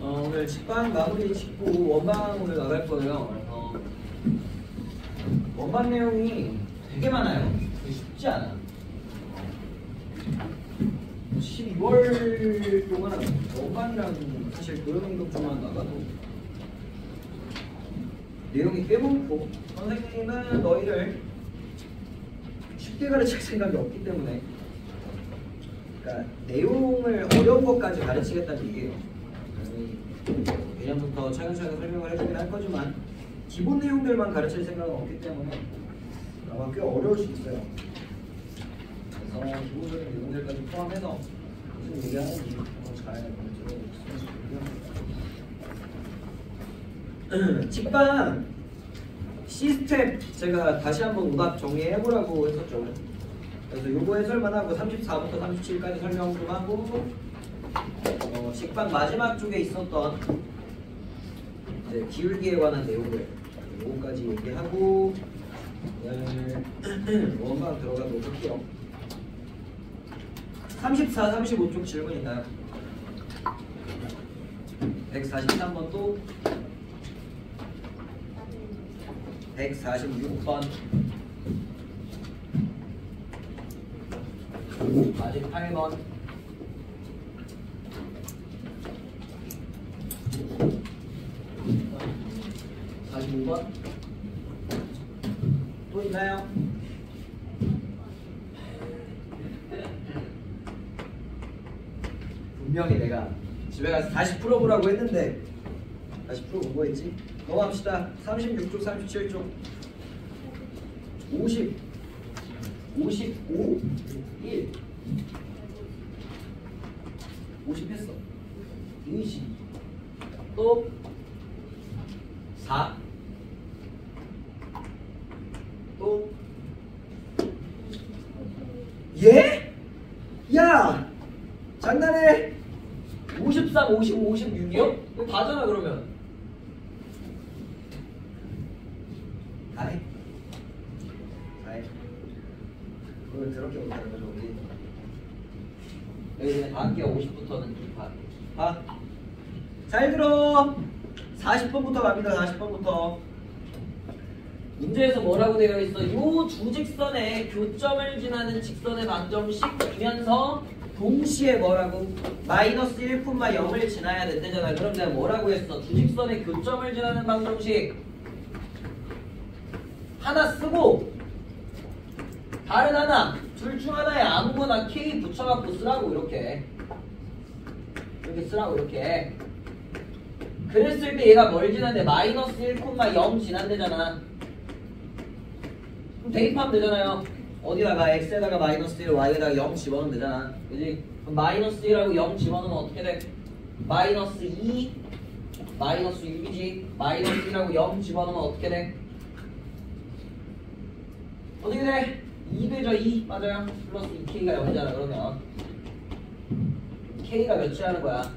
오늘 직방 마무리 짓고 원방 오늘 나갈 거예요. 그래서 원방 내용이 되게 많아요. 쉽지 않아. 12월 동안 원방이랑 사실 도형행동조만 나가도 내용이 꽤 많고 선생님은 너희를 쉽게 가르칠 생각이 없기 때문에 그러니까 내용을 어려운 것까지 가르치겠다는 얘기예요. 내년부터 차근차근 설명을 해주긴 할 거지만 기본 내용들만 가르칠 생각은 없기 때문에 아마 꽤 어려울 수 있어요. 그래서 기본적인 내용들까지 포함해서 무슨 얘기하는지 잘 들어보겠습니다. 직방 C스텝 제가 다시 한번 오답 정리해보라고 했었죠. 그래서 요거 해설만 하고 34부터 37까지 설명 좀 하고 직방 마지막 쪽에 있었던 이제 기울기에 관한 내용들 요거까지 얘기하고 원방 들어가도록 할게요. 34, 35쪽 질문 있나요? 143번 또 146번 48번 45번 또 있나요? 분명히 내가 집에 가서 다시 풀어보라고 했는데 다시 풀어본 거 있지? 넘어갑시다. 36쪽, 37쪽 50 55 1 50 했어. 20 또 4 또 예? 야! 장난해? 53, 55, 56이요? 이거 다잖아 그러면. 다 해. 다 해. 그걸 더럽게 못하는 거죠 우리. 여기 그냥 다 할게요. 50부터는 다. 봐. 잘 들어. 40번부터 갑니다. 40번부터. 문제에서 뭐라고 되어 있어? 요 두 직선에 교점을 지나는 직선의 방정식이면서 동시에 뭐라고? 마이너스 1,0을 지나야 된대잖아. 그럼 내가 뭐라고 했어? 두 직선의 교점을 지나는 방정식 하나 쓰고 다른 하나 둘 중 하나에 아무거나 K 붙여갖고 쓰라고. 이렇게 쓰라고. 이렇게 그랬을 때 얘가 뭘 지난대? 마이너스 1,0 지난대잖아. 그럼 대입하면 되잖아요. 어디다가 x에다가 마이너스 1, y에다가 0 집어넣으면 되잖아. 그지? 그럼 마이너스 1하고 0 집어넣으면 어떻게 돼? 마이너스 2, 마이너스 6이지. 마이너스 1하고 0 집어넣으면 어떻게 돼? 어떻게 돼? 2 되죠? 2 맞아요. 플러스 2k가 0이잖아. 그러면 k가 몇이 하는 거야?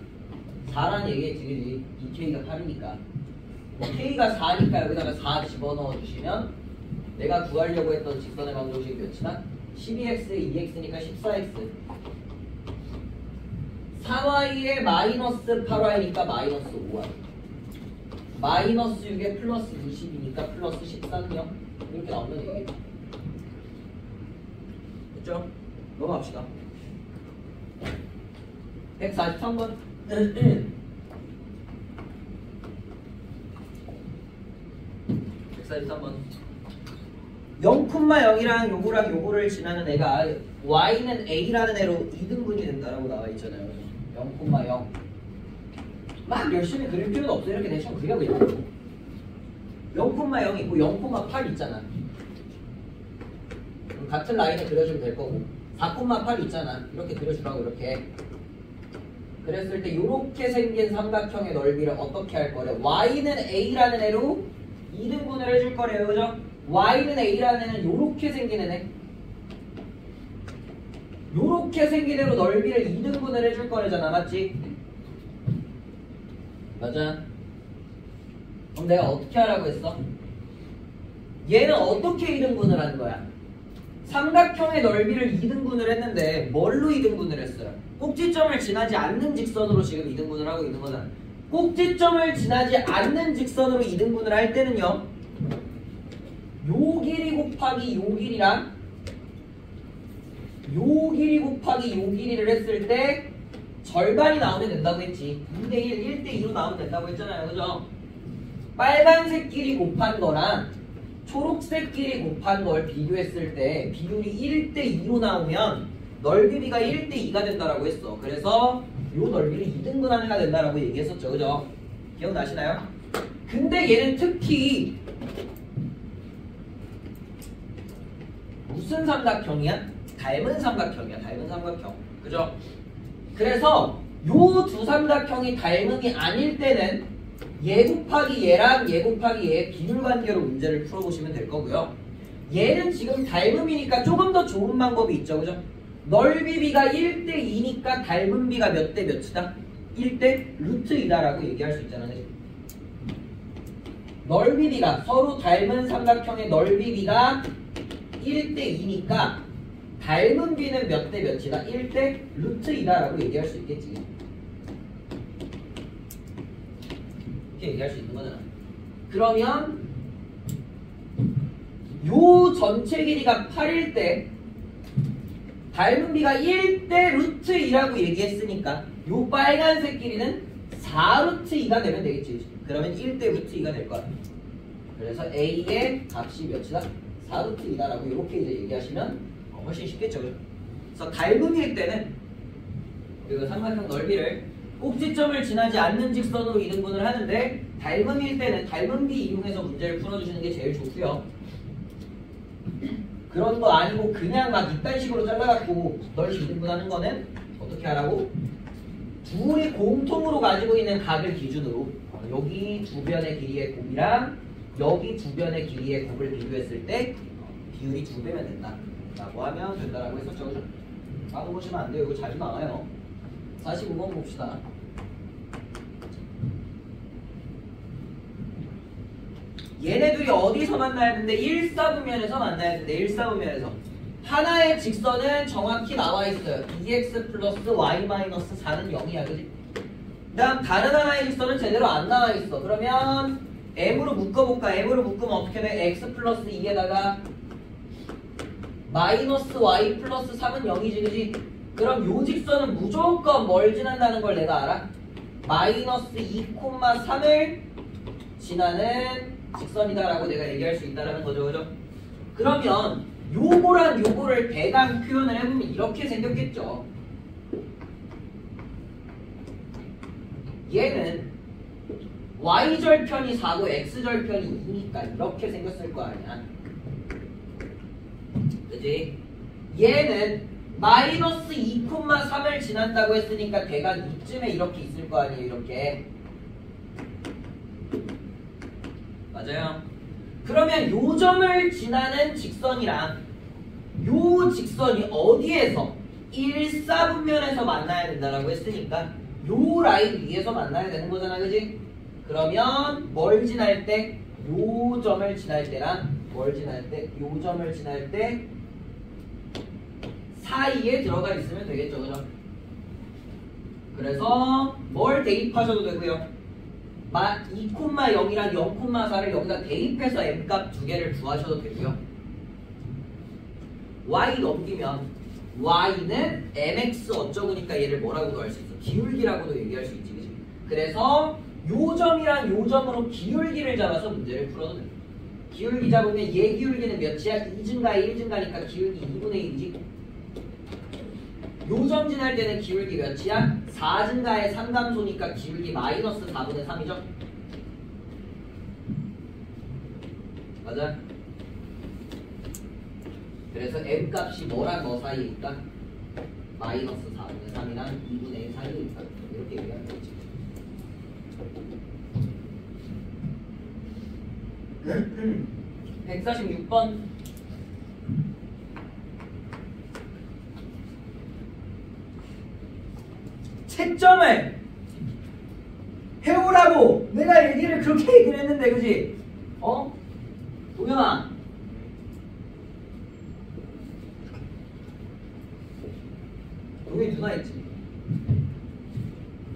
4라는 얘기했지. 그지? 2k가 8이니까 k가 4니까 여기다가 4 집어넣어 주시면 내가 구하려고 했던 직선의 방정식이 몇이나? 12x, 2x니까 14x 4y에 마이너스 8y니까 마이너스 5y 마이너스 6에 플러스 20이니까 플러스 13요 이렇게 나오면 얘기해. 됐죠? 넘어갑시다. 143번 143번 0,0이랑 요거랑 요거를 지나는 애가 y는 a라는 애로 2등분이 된다라고 나와 있잖아요. 0,0 막 열심히 그릴 필요는 없어. 이렇게 대충 그려 그냥 0,0 있고 0,8 있잖아. 같은 라인을 그려주면 될 거고 4,8 있잖아. 이렇게 그려주라고. 이렇게 그랬을 때 이렇게 생긴 삼각형의 넓이를 어떻게 할 거래? y는 a라는 애로 2등분을 해줄 거래요. 그죠? y는 a라는 애는 요렇게 생긴 애네. 요렇게 생긴 애로 넓이를 2등분을 해줄 거래잖아. 맞지? 맞아. 그럼 내가 어떻게 하라고 했어? 얘는 어떻게 2등분을 하는 거야? 삼각형의 넓이를 2등분을 했는데 뭘로 2등분을 했어요? 꼭지점을 지나지 않는 직선으로 지금 2등분을 하고 있는 거잖아. 꼭지점을 지나지 않는 직선으로 2등분을 할 때는요, 요 길이 곱하기 요 길이랑 요 길이 곱하기 요 길이를 했을 때 절반이 나오면 된다고 했지. 2대1, 1대2로 나오면 된다고 했잖아요. 그죠? 빨간색 길이 곱한 거랑 초록색 길이 곱한 걸 비교했을 때 비율이 1대2로 나오면 넓이비가 1대2가 된다라고 했어. 그래서 요 넓이를 2등분하는 가 된다라고 얘기했었죠. 그죠? 기억나시나요? 근데 얘는 특히 무슨 삼각형이야? 닮은 삼각형이야. 닮은 삼각형. 그죠? 그래서 요 두 삼각형이 닮음이 아닐 때는 얘 곱하기 얘랑 얘 곱하기 얘의 비율 관계로 문제를 풀어보시면 될 거고요. 얘는 지금 닮음이니까 조금 더 좋은 방법이 있죠. 그죠? 넓이비가 1대2니까 닮음비가 몇 대 몇이다? 1대 루트 2다라고 얘기할 수 있잖아. 그치? 넓이비가 서로 닮은 삼각형의 넓이비가 1대2니까 닮은 비는 몇 대 몇이다? 1대 루트 2다라고 얘기할 수 있겠지. 이렇게 얘기할 수 있는 거잖아. 그러면 요 전체 길이가 8일 때 닮은 비가 1대 루트 2라고 얘기했으니까 요 빨간색 길이는 4루트 2가 되면 되겠지. 그러면 1대 루트 2가 될 거야. 그래서 A의 값이 몇이다? 4루트 2다라고 이렇게 이제 얘기하시면 훨씬 쉽겠죠. 그래서 닮음일 때는 우리가 삼각형 넓이를 꼭지점을 지나지 않는 직선으로 2등분을 하는데 닮음일 때는 닮음비 이용해서 문제를 풀어주시는 게 제일 좋고요. 그런 거 아니고 그냥 막 이딴 식으로 잘라갖고 넓이 2등분하는 거는 어떻게 하라고? 둘이 공통으로 가지고 있는 각을 기준으로 여기 두 변의 길이의 곱이랑 여기 두 변의 길이의 곱을 비교했을 때 비율이 2배면 된다 라고 하면 된다라고 했었죠. 따로 보시면 안 돼요. 이거 자주 나와요. 45번 봅시다. 얘네 둘이 어디서 만나야 되는데 1사분면에서 만나야 되는데 1사분면에서 하나의 직선은 정확히 나와 있어요. 2x 플러스 y 마이너스 4는 0이야. 그지? 그 다음 다른 하나의 직선은 제대로 안 나와 있어. 그러면 m으로 묶어볼까? m으로 묶으면 어떻게 돼? x 플러스 2에다가 마이너스 y 플러스 3은 0이지. 그지? 그럼 요 직선은 무조건 뭘 지난다는 걸 내가 알아? 마이너스 2,3을 지나는 직선이다라고 내가 얘기할 수 있다라는 거죠. 그죠? 그러면 요거랑 요거를 대강 표현을 해보면 이렇게 생겼겠죠. 얘는 y절편이 4고 x절편이 2니까 이렇게 생겼을 거 아니야. 그치? 얘는 마이너스 2,3을 지난다고 했으니까 대강 이쯤에 이렇게 있을 거 아니에요. 이렇게. 맞아요. 그러면 요 점을 지나는 직선이랑 요 직선이 어디에서 1사분면에서 만나야 된다라고 했으니까 요 라인 위에서 만나야 되는 거잖아. 그지? 그러면 뭘 지날 때? 요 점을 지날 때랑 뭘 지날 때? 요 점을 지날 때 사이에 들어가 있으면 되겠죠. 그죠? 그래서 뭘 대입하셔도 되고요. 2,0이랑 0,4를 여기다 대입해서 m값 두 개를 구하셔도 되고요. y 넘기면 y는 mx 어쩌고니까 얘를 뭐라고 구할 수 있어? 기울기라고도 얘기할 수 있지. 그치? 그래서 요 점이랑 요 점으로 기울기를 잡아서 문제를 풀어도 돼. 기울기 잡으면 얘 기울기는 몇이야? 2증가에 1증가니까 기울기 2분의 1이지. 요 점 지날 때는 기울기 몇이야? 4증가에 3감소니까 기울기 마이너스 4분의 3이죠? 맞아? 그래서 m값이 뭐랑 뭐 사이에 있다? 마이너스 4분의 3이랑 2분의 1 사이에 있다. 이렇게 얘기하는 거지. 146번 채점을 해오라고 라고 내가 그렇게 얘기를 했는데 그지? 동현아 동현이 누나 있지?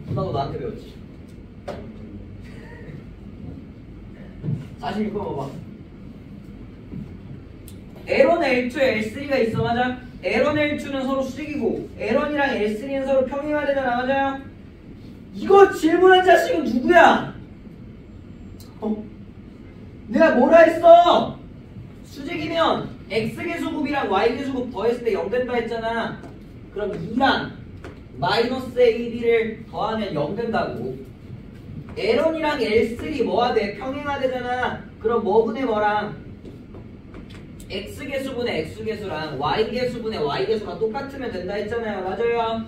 누나도 나한테 배웠지? 46번 봐봐. L1, L2, L3가 있어. 맞아? L1, L2는 서로 수직이고 L1이랑 L3는 서로 평행해야 되잖아. 맞아요? 이거 질문한 자식은 누구야? 내가 뭐라 했어? 수직이면 X계수곱이랑 Y계수곱 더했을 때 0 된다 했잖아. 그럼 2랑 마이너스 AB를 더하면 0 된다고. L1이랑 L3 뭐가 돼? 평행화 되잖아. 그럼 뭐분의 뭐랑 X계수분의 X계수랑 Y계수분의 Y계수가 똑같으면 된다 했잖아요. 맞아요?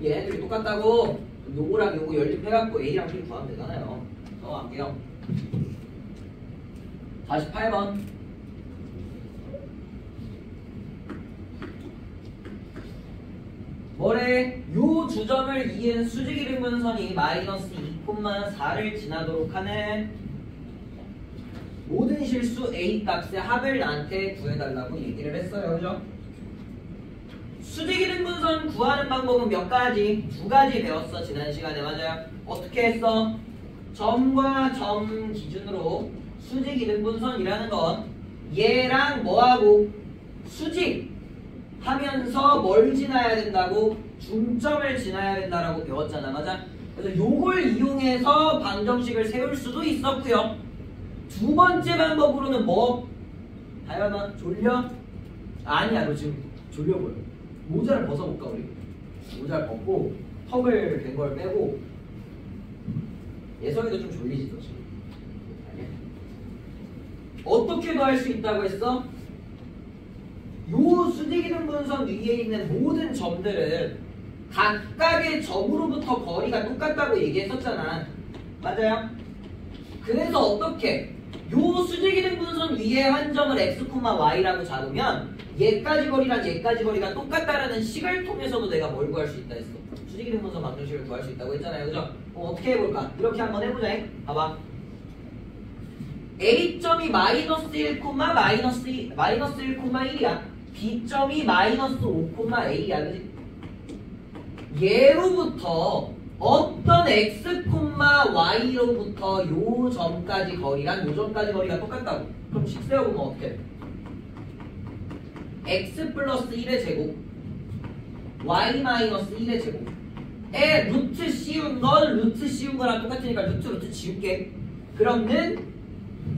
얘네들이 똑같다고. 요거랑 요거 연립해갖고 A랑 B 구하면 되잖아요. 넘어갈게요. 48번. 뭐래? 요 두 점을 이은 수직이등분선이 마이너스 2,4를 지나도록 하는 모든 실수 A 값의 합을 나한테 구해달라고 얘기를 했어요. 그죠? 수직이등분선 구하는 방법은 몇 가지? 두 가지 배웠어. 지난 시간에. 맞아요? 어떻게 했어? 점과 점 기준으로 수직이등분선이라는 건 얘랑 뭐하고 수직 하면서 뭘 지나야 된다고? 중점을 지나야 된다라고 배웠잖아. 맞아? 그래서 요걸 이용해서 방정식을 세울 수도 있었고요. 두 번째 방법으로는 뭐? 다현아 졸려? 아니야 너 지금 졸려 보여. 모자를 벗어볼까 우리? 모자를 벗고 턱을 댄 걸 빼고. 예성이도 좀 졸리지 너 지금? 아니야. 어떻게도 할 수 있다고 했어? 요 수직이등분선 위에 있는 모든 점들은 각각의 점으로부터 거리가 똑같다고 얘기했었잖아. 맞아요? 그래서 어떻게? 요 수직이등분선 위에 한 점을 x, y라고 잡으면 얘까지 거리랑 얘까지 거리가 똑같다라는 식을 통해서도 내가 뭘 구할 수 있다 했어. 수직이등분선 방정식을 구할 수 있다고 했잖아요. 그죠? 어떻게 해볼까? 이렇게 한번 해보자. 봐봐. A점이 마이너스 1, 마이너스 1,1이야. B점이 마이너스 5,A야. 그지? 얘로부터 어떤 x, y로부터 요 점까지 거리랑 요 점까지 거리가 똑같다고. 그럼 식 세워보면 어떻게 돼? x 플러스 1의 제곱 y 마이너스 1의 제곱 에 루트 씌운 건 루트 씌운 거랑 똑같으니까 루트 지울게. 그러면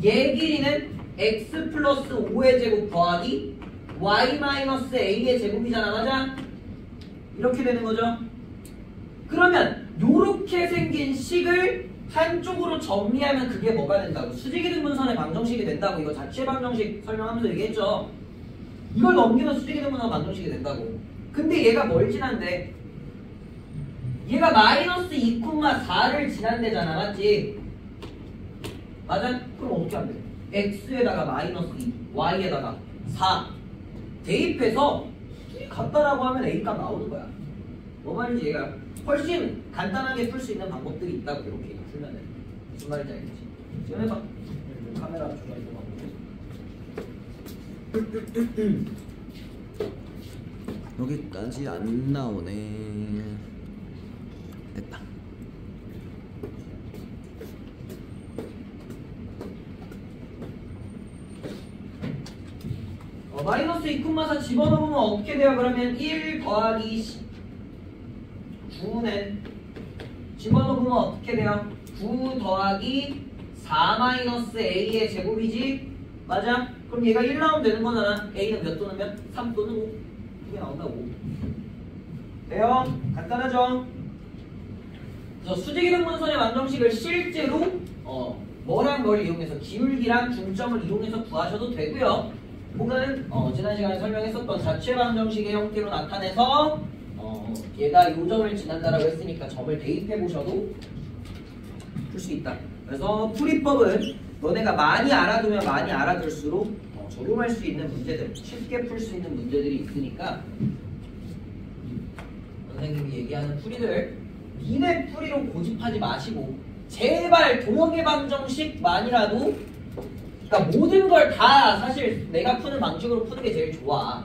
얘 길이는 x 플러스 5의 제곱 더하기 y 마이너스 a의 제곱이잖아. 맞아? 이렇게 되는 거죠. 그러면 요렇게 생긴 식을 한쪽으로 정리하면 그게 뭐가 된다고? 수직이등분선의 방정식이 된다고. 이거 자체 방정식 설명하면서 얘기했죠. 이걸 넘기면 수직이등분선 방정식이 된다고. 근데 얘가 뭘 지난대? 얘가 마이너스 2,4를 지난대잖아. 맞지? 맞아? 그럼 어떻게 하면 돼? x에다가 마이너스 2, y에다가 4 대입해서 둘이 같다라고 하면 a 값 나오는 거야. 뭐 말인지 얘가 훨씬 간단하게 풀 수 있는 방법들이 있다고. 이렇게 풀면은 무슨 말인지 알겠지? 지금 해봐. 카메라 중간에 여기까지 안 나오네. 됐다. 마이너스 2,4 집어넣으면 어떻게 돼요? 그러면 1 더하기 9는 집어넣으면 어떻게 돼요? 9 더하기 4 마이너스 a의 제곱이지? 맞아? 그럼 얘가 1 나오면 되는 거잖아. a는 몇 또는 몇? 3 또는 5. 이게 나온다고. 돼요? 간단하죠? 그래서 수직이등분선의 방정식을 실제로 뭐랑 뭘 이용해서 기울기랑 중점을 이용해서 구하셔도 되고요. 혹은 지난 시간에 설명했었던 자체 방정식의 형태로 나타내서 얘가 요 점을 지난다라고 했으니까 점을 대입해 보셔도 풀 수 있다. 그래서 풀이법은 너네가 많이 알아두면 많이 알아둘수록 적용할 수 있는 문제들, 쉽게 풀 수 있는 문제들이 있으니까 선생님이 얘기하는 풀이들 니네 풀이로 고집하지 마시고 제발 도형의 방정식만이라도 그러니까 모든 걸 다 사실 내가 푸는 방식으로 푸는 게 제일 좋아.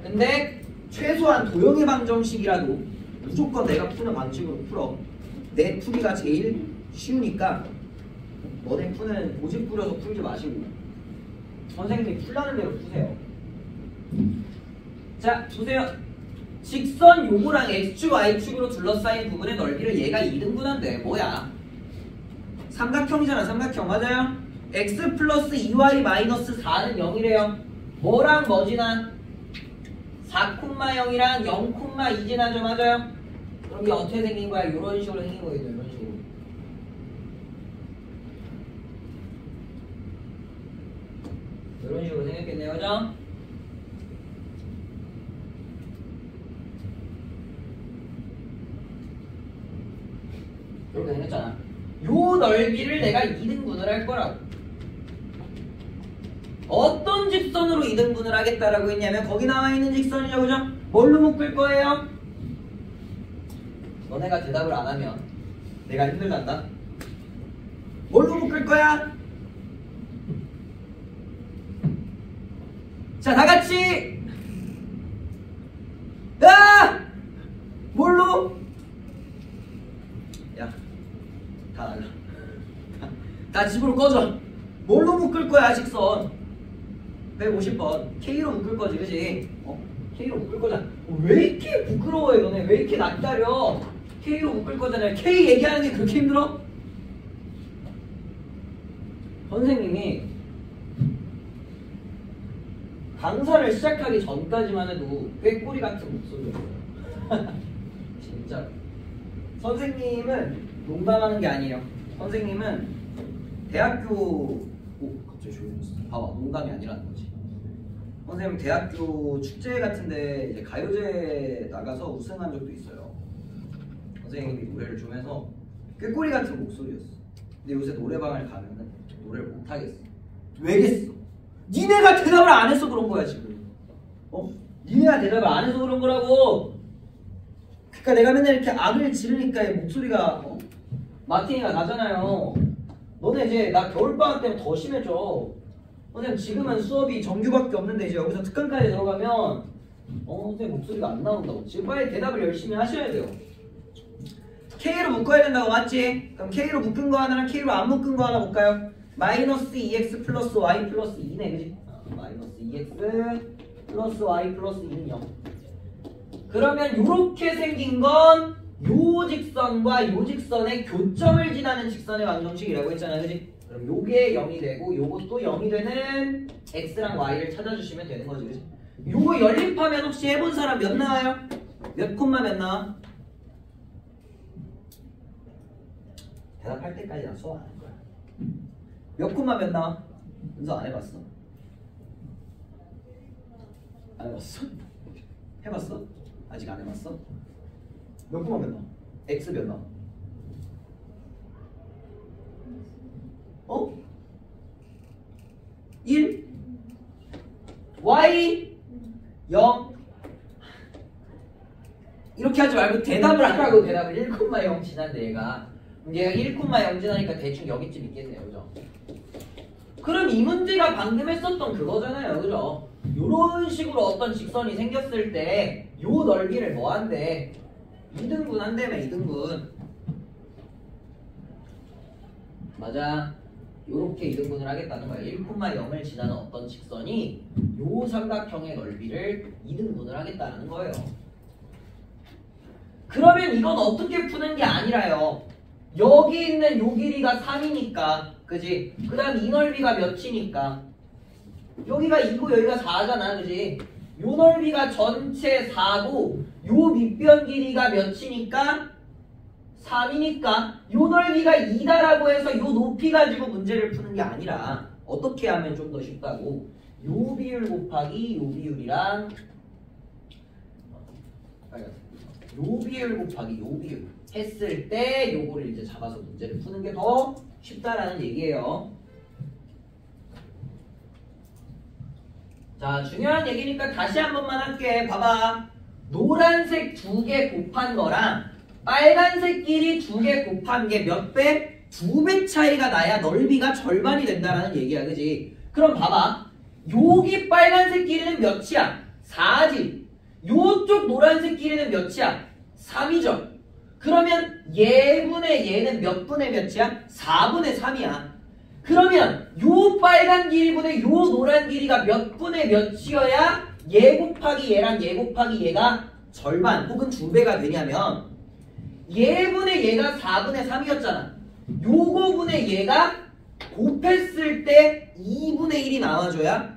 근데 최소한 도형의 방정식이라도 무조건 내가 푸는 방식으로 풀어. 내 풀이가 제일 쉬우니까 너네 푸는 고집 부려서 풀지 마시고 선생님이 풀라는 대로 푸세요. 자 보세요. 직선 요거랑 x축 y축으로 둘러싸인 부분의 넓이를 얘가 2등분한대. 뭐야? 삼각형이잖아. 삼각형 맞아요? x 플러스 2y 마이너스 4는 0이래요. 뭐랑 뭐 지나? 4,0이랑 0,2 지나죠. 맞아요? 그럼 이게 어떻게 생긴 거야? 이런 식으로 생긴 거겠죠. 이런 식으로. 이런 식으로 생겼겠네요. 그죠? 이렇게 생겼잖아. 요 넓이를 내가 2등분을 할 거라고. 어떤 직선으로 2등분을 하겠다라고 했냐면 거기 나와 있는 직선이죠. 그죠? 뭘로 묶을 거예요? 너네가 대답을 안 하면 내가 힘들단다. 뭘로 묶을 거야? 자, 다 같이! 야! 뭘로? 야, 다 나가. 다 집으로 꺼져. 뭘로 묶을 거야, 직선? 150번. K로 묶을 거지, 그지? K로 묶을 거잖아. 왜 이렇게 부끄러워해, 너네? 왜 이렇게 낯가려? K로 묶을 거잖아요. K 얘기하는 게 그렇게 힘들어? 선생님이 강사를 시작하기 전까지만 해도 꾀꼬리 같은 목소리였어요. 진짜. 선생님은 농담하는 게 아니에요. 선생님은 대학교 갑자기 조용해졌어. 봐봐, 농담이 아니라는 거지. 선생님 대학교 축제 같은데 이제 가요제 나가서 우승한 적도 있어요. 선생님이 노래를 좀 해서 꾀꼬리 같은 목소리였어. 근데 요새 노래방을 가면은 노래를 못 하겠어. 왜겠어? 니네가 대답을 안 해서 그런 거야 지금. 니네가 대답을 안 해서 그런 거라고. 그러니까 내가 맨날 이렇게 악을 지르니까 목소리가 마티니가 나잖아요. 너네 이제 나 겨울방학 때문에 더 심해져. 선생님 지금은 수업이 정규밖에 없는데 이제 여기서 특강까지 들어가면 선생님 목소리가 안 나온다고. 지금 빨리 대답을 열심히 하셔야 돼요. K로 묶어야 된다고 맞지? 그럼 K로 묶은 거 하나랑 K로 안 묶은 거 하나 볼까요? 마이너스 2x 플러스 y 플러스 2네 그지? 마이너스 2x 플러스 y 플러스 2는 0. 그러면 이렇게 생긴 건 요 직선과 요 직선의 교점을 지나는 직선의 방정식이라고 했잖아요. 그지? 그럼 요게 0이 되고 요것도 0이 되는 x랑 y를 찾아주시면 되는 거지. 그지? 요거 연립하면 혹시 해본 사람 몇 나와요? 몇 콤마 몇 나와? 대답할 때까지 난 수업 안 할 거야. 몇 콤마 몇 나와? 은서 안 해봤어? 안 해봤어? 해봤어? 아직 안 해봤어? 몇 콤마 몇 나와? x 몇 나와? 1? y? 0? 이렇게 하지 말고 대답을 하라고. 대답을 1,0 지난데 얘가 1,0 지나니까 대충 여기쯤 있겠네요. 그죠? 그럼 이 문제가 방금 했었던 그거잖아요. 그죠? 요런 식으로 어떤 직선이 생겼을 때 요 넓이를 뭐 한대? 2등분 한다며. 2등분. 맞아. 요렇게 2등분을 하겠다는 거야. 1,0을 지나는 어떤 직선이 요 삼각형의 넓이를 2등분을 하겠다는 거예요. 그러면 이건 어떻게 푸는 게 아니라요. 여기 있는 요 길이가 3이니까 그지? 그 다음 이 넓이가 몇이니까 여기가 2고 여기가 4잖아. 그지? 요 넓이가 전체 4고 요 밑변 길이가 몇이니까 3이니까 요 넓이가 2다라고 해서 요 높이 가지고 문제를 푸는 게 아니라 어떻게 하면 좀 더 쉽다고 요 비율 곱하기 요 비율이랑 요 비율 곱하기 요 비율 했을 때 요거를 이제 잡아서 문제를 푸는 게 더 쉽다라는 얘기예요. 자, 중요한 얘기니까 다시 한 번만 할게. 봐봐. 노란색 2개 곱한 거랑 빨간색 길이 2개 곱한 게 몇 배? 2배 차이가 나야 넓이가 절반이 된다라는 얘기야, 그지? 그럼 봐봐. 여기 빨간색 길이는 몇이야? 4지. 요쪽 노란색 길이는 몇이야? 3이죠. 그러면 얘분의 얘는 몇 분의 몇이야? 4분의 3이야. 그러면 요 빨간 길이분의 요 노란 길이가 몇 분의 몇이어야 얘 곱하기 얘랑 얘 곱하기 얘가 절반 혹은 2배가 되냐면 얘분의 얘가 4분의 3이었잖아. 요거 분의 얘가 곱했을 때 2분의 1이 나와줘야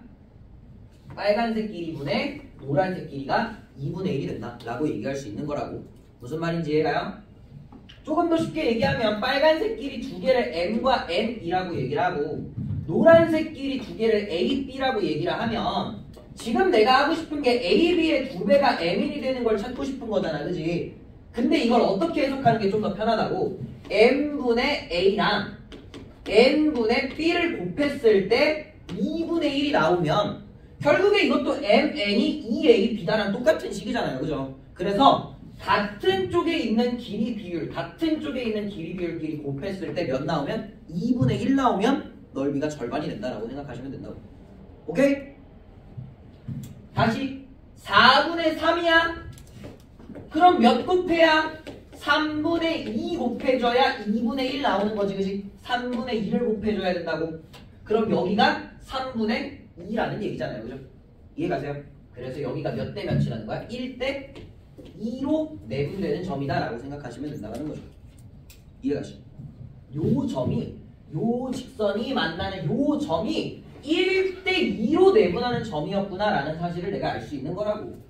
빨간색 길이분의 노란색 길이가 2분의 1이 된다 라고 얘기할 수 있는 거라고. 무슨 말인지 이해가요? 조금 더 쉽게 얘기하면 빨간색 길이 2개를 M과 N이라고 얘기를 하고 노란색 길이 2개를 A, B라고 얘기를 하면 지금 내가 하고 싶은 게 A, B의 2배가 M이 되는 걸 찾고 싶은 거잖아, 그지? 근데 이걸 어떻게 해석하는 게 좀 더 편하다고? M분의 A랑 N분의 B를 곱했을 때 2분의 1이 나오면 결국에 이것도 MN이 2A, B다랑 똑같은 식이잖아요, 그죠? 그래서 같은 쪽에 있는 길이 비율, 같은 쪽에 있는 길이 비율끼리 곱했을 때 몇 나오면? 2분의 1 나오면 넓이가 절반이 된다라고 생각하시면 된다고. 오케이? 다시 4분의 3이야? 그럼 몇 곱해야? 3분의 2 곱해줘야 2분의 1 나오는 거지, 그지? 3분의 2를 곱해줘야 된다고. 그럼 여기가 3분의 2라는 얘기잖아요, 그죠? 이해가세요? 그래서 여기가 몇 대 몇이라는 거야? 1대 2로 내분되는 점이다 라고 생각하시면 된다는 거죠. 이해가시죠? 요 점이, 요 직선이 만나는 요 점이 1대 2로 내분하는 점이었구나 라는 사실을 내가 알 수 있는 거라고.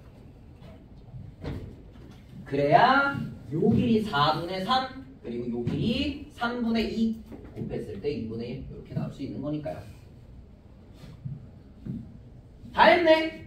그래야 요 길이 4분의 3 그리고 요 길이 3분의 2 곱했을 때 2분의 1 이렇게 나올 수 있는 거니까요. 다 했네.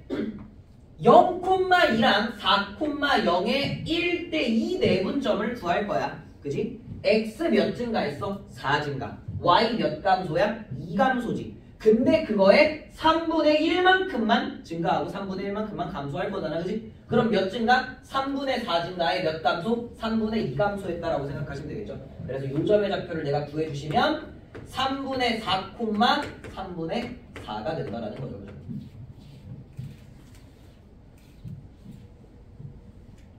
0,2랑 4,0의 1대2 내분점을 구할 거야. 그지? x 몇 증가했어? 4 증가. y 몇 감소야? 2 감소지. 근데 그거에 3분의 1만큼만 증가하고 3분의 1만큼만 감소할 거잖아, 그지? 그럼 몇 증가? 3분의 4 증가에 몇 감소? 3분의 2 감소했다라고 생각하시면 되겠죠. 그래서 요 점의 좌표를 내가 구해주시면 3분의 4, 3분의 4가 된다라는 거죠, 그죠?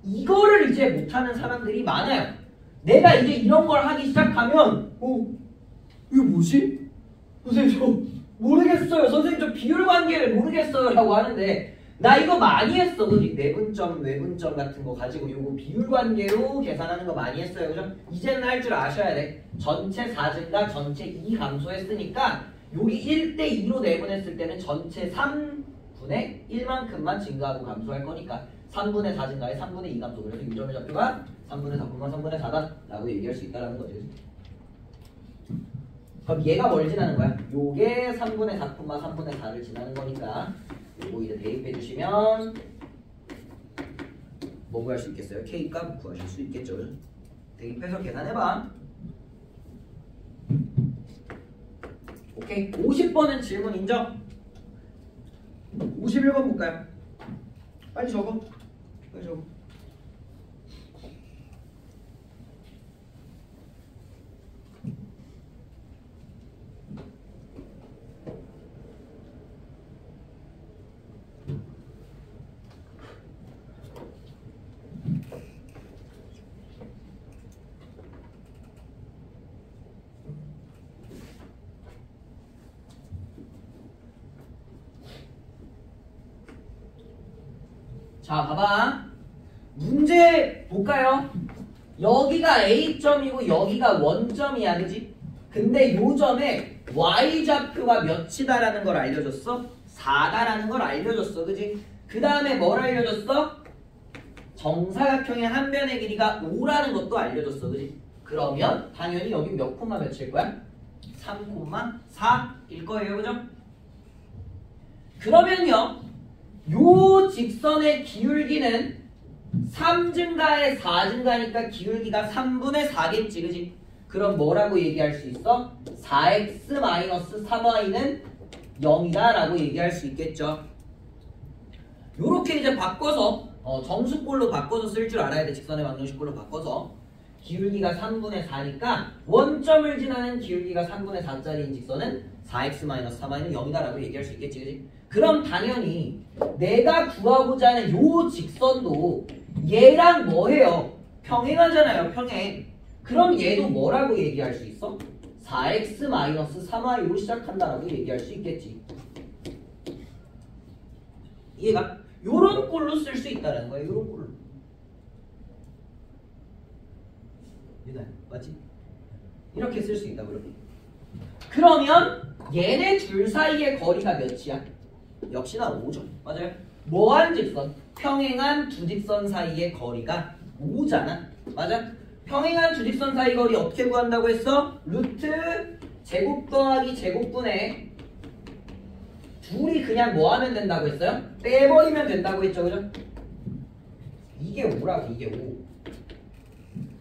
이거를 이제 못하는 사람들이 많아요. 내가 이제 이런 걸 하기 시작하면 이거 뭐지? 선생님 저 모르겠어요. 선생님 저 비율 관계를 모르겠어요 라고 하는데 나 이거 많이 했어. 그지? 내분점, 외분점 같은 거 가지고 요거 비율 관계로 계산하는 거 많이 했어요. 그죠? 이제는 할 줄 아셔야 돼. 전체 4 증가, 전체 2 감소했으니까 여기 1대 2로 내분했을 때는 전체 3분의 1만큼만 증가하고 감소할 거니까 3분의 4 증가에 3분의 2 감소. 그래서 이 점의 좌표가 3분의 4, 3분의 4다 라고 얘기할 수 있다는 거지. 그럼 얘가 뭘 지나는 거야? 요게 3분의 4, 3분의 4를 지나는 거니까 요거 이제 대입해 주시면 뭐 구할 수 있겠어요? K값 구하실 수 있겠죠. 대입해서 계산해봐. 오케이. 50번은 질문 인정? 51번 볼까요? 빨리 적어. 빨리 적어. 자, 봐봐. 문제 볼까요? 여기가 A점이고 여기가 원점이야, 그지? 근데 요 점에 Y좌표가 몇이다라는 걸 알려줬어? 4다라는 걸 알려줬어, 그지? 그 다음에 뭘 알려줬어? 정사각형의 한 변의 길이가 5라는 것도 알려줬어, 그지? 그러면 당연히 여기 몇 콤마 몇일 거야? 3,4일 거예요, 그죠? 그러면요, 요 직선의 기울기는 3 증가에 4 증가니까 기울기가 3분의 4겠지, 그지? 그럼 뭐라고 얘기할 수 있어? 4x-3y는 0이다 라고 얘기할 수 있겠죠. 요렇게 이제 바꿔서 정수꼴로 바꿔서 쓸 줄 알아야 돼. 직선의 방정식꼴로 바꿔서 기울기가 3분의 4니까 원점을 지나는 기울기가 3분의 4짜리인 직선은 4x-4y는 0이다라고 얘기할 수 있겠지, 그치? 그럼 당연히 내가 구하고자 하는 요 직선도 얘랑 뭐해요? 평행하잖아요, 평행. 그럼 얘도 뭐라고 얘기할 수 있어? 4x-3y로 시작한다라고 얘기할 수 있겠지. 이해가? 요런 꼴로 쓸 수 있다는 거야, 요런 꼴로. 유나야, 맞지? 이렇게 쓸 수 있다고, 이렇게. 그러면 얘네 둘 사이의 거리가 몇이야? 역시나 5죠. 맞아요? 뭐한 직선? 평행한 두 직선 사이의 거리가 5잖아. 맞아? 평행한 두 직선 사이 거리 어떻게 구한다고 했어? 루트 제곱 더하기 제곱분의 둘이 그냥 뭐 하면 된다고 했어요? 빼버리면 된다고 했죠, 그죠? 이게 5라고, 이게 5.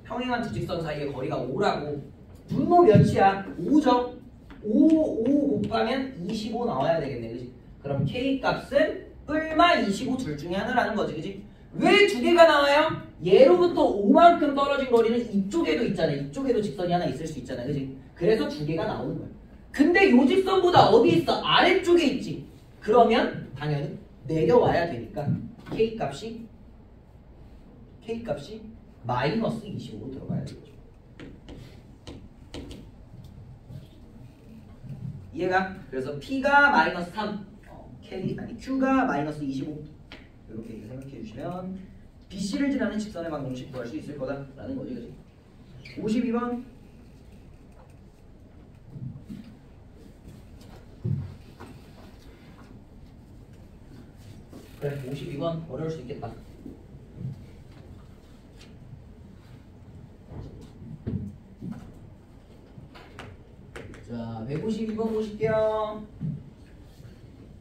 평행한 두 직선 사이의 거리가 5라고. 분모 몇이야? 5죠? 5 곱하면 25 나와야 되겠네, 그지? 그럼 K 값은 뿔마 25 둘 중에 하나라는 거지, 그지? 왜 두 개가 나와요? 얘로부터 5만큼 떨어진 거리는 이쪽에도 있잖아. 이쪽에도 직선이 하나 있을 수 있잖아, 그지? 그래서 두 개가 나오는 거야. 근데 요 직선보다 어디 있어? 아래쪽에 있지. 그러면 당연히 내려와야 되니까 K 값이 마이너스 25로 들어가야 되죠. 이해가? 그래서 P가 마이너스 3, Q가 마이너스 25 이렇게 생각해 주시면 BC를 지나는 직선의 방정식 구할 수 있을 거다라는 거지, 그치? 52번 그래, 52번 어려울 수 있겠다. 자, 152번 보실게요.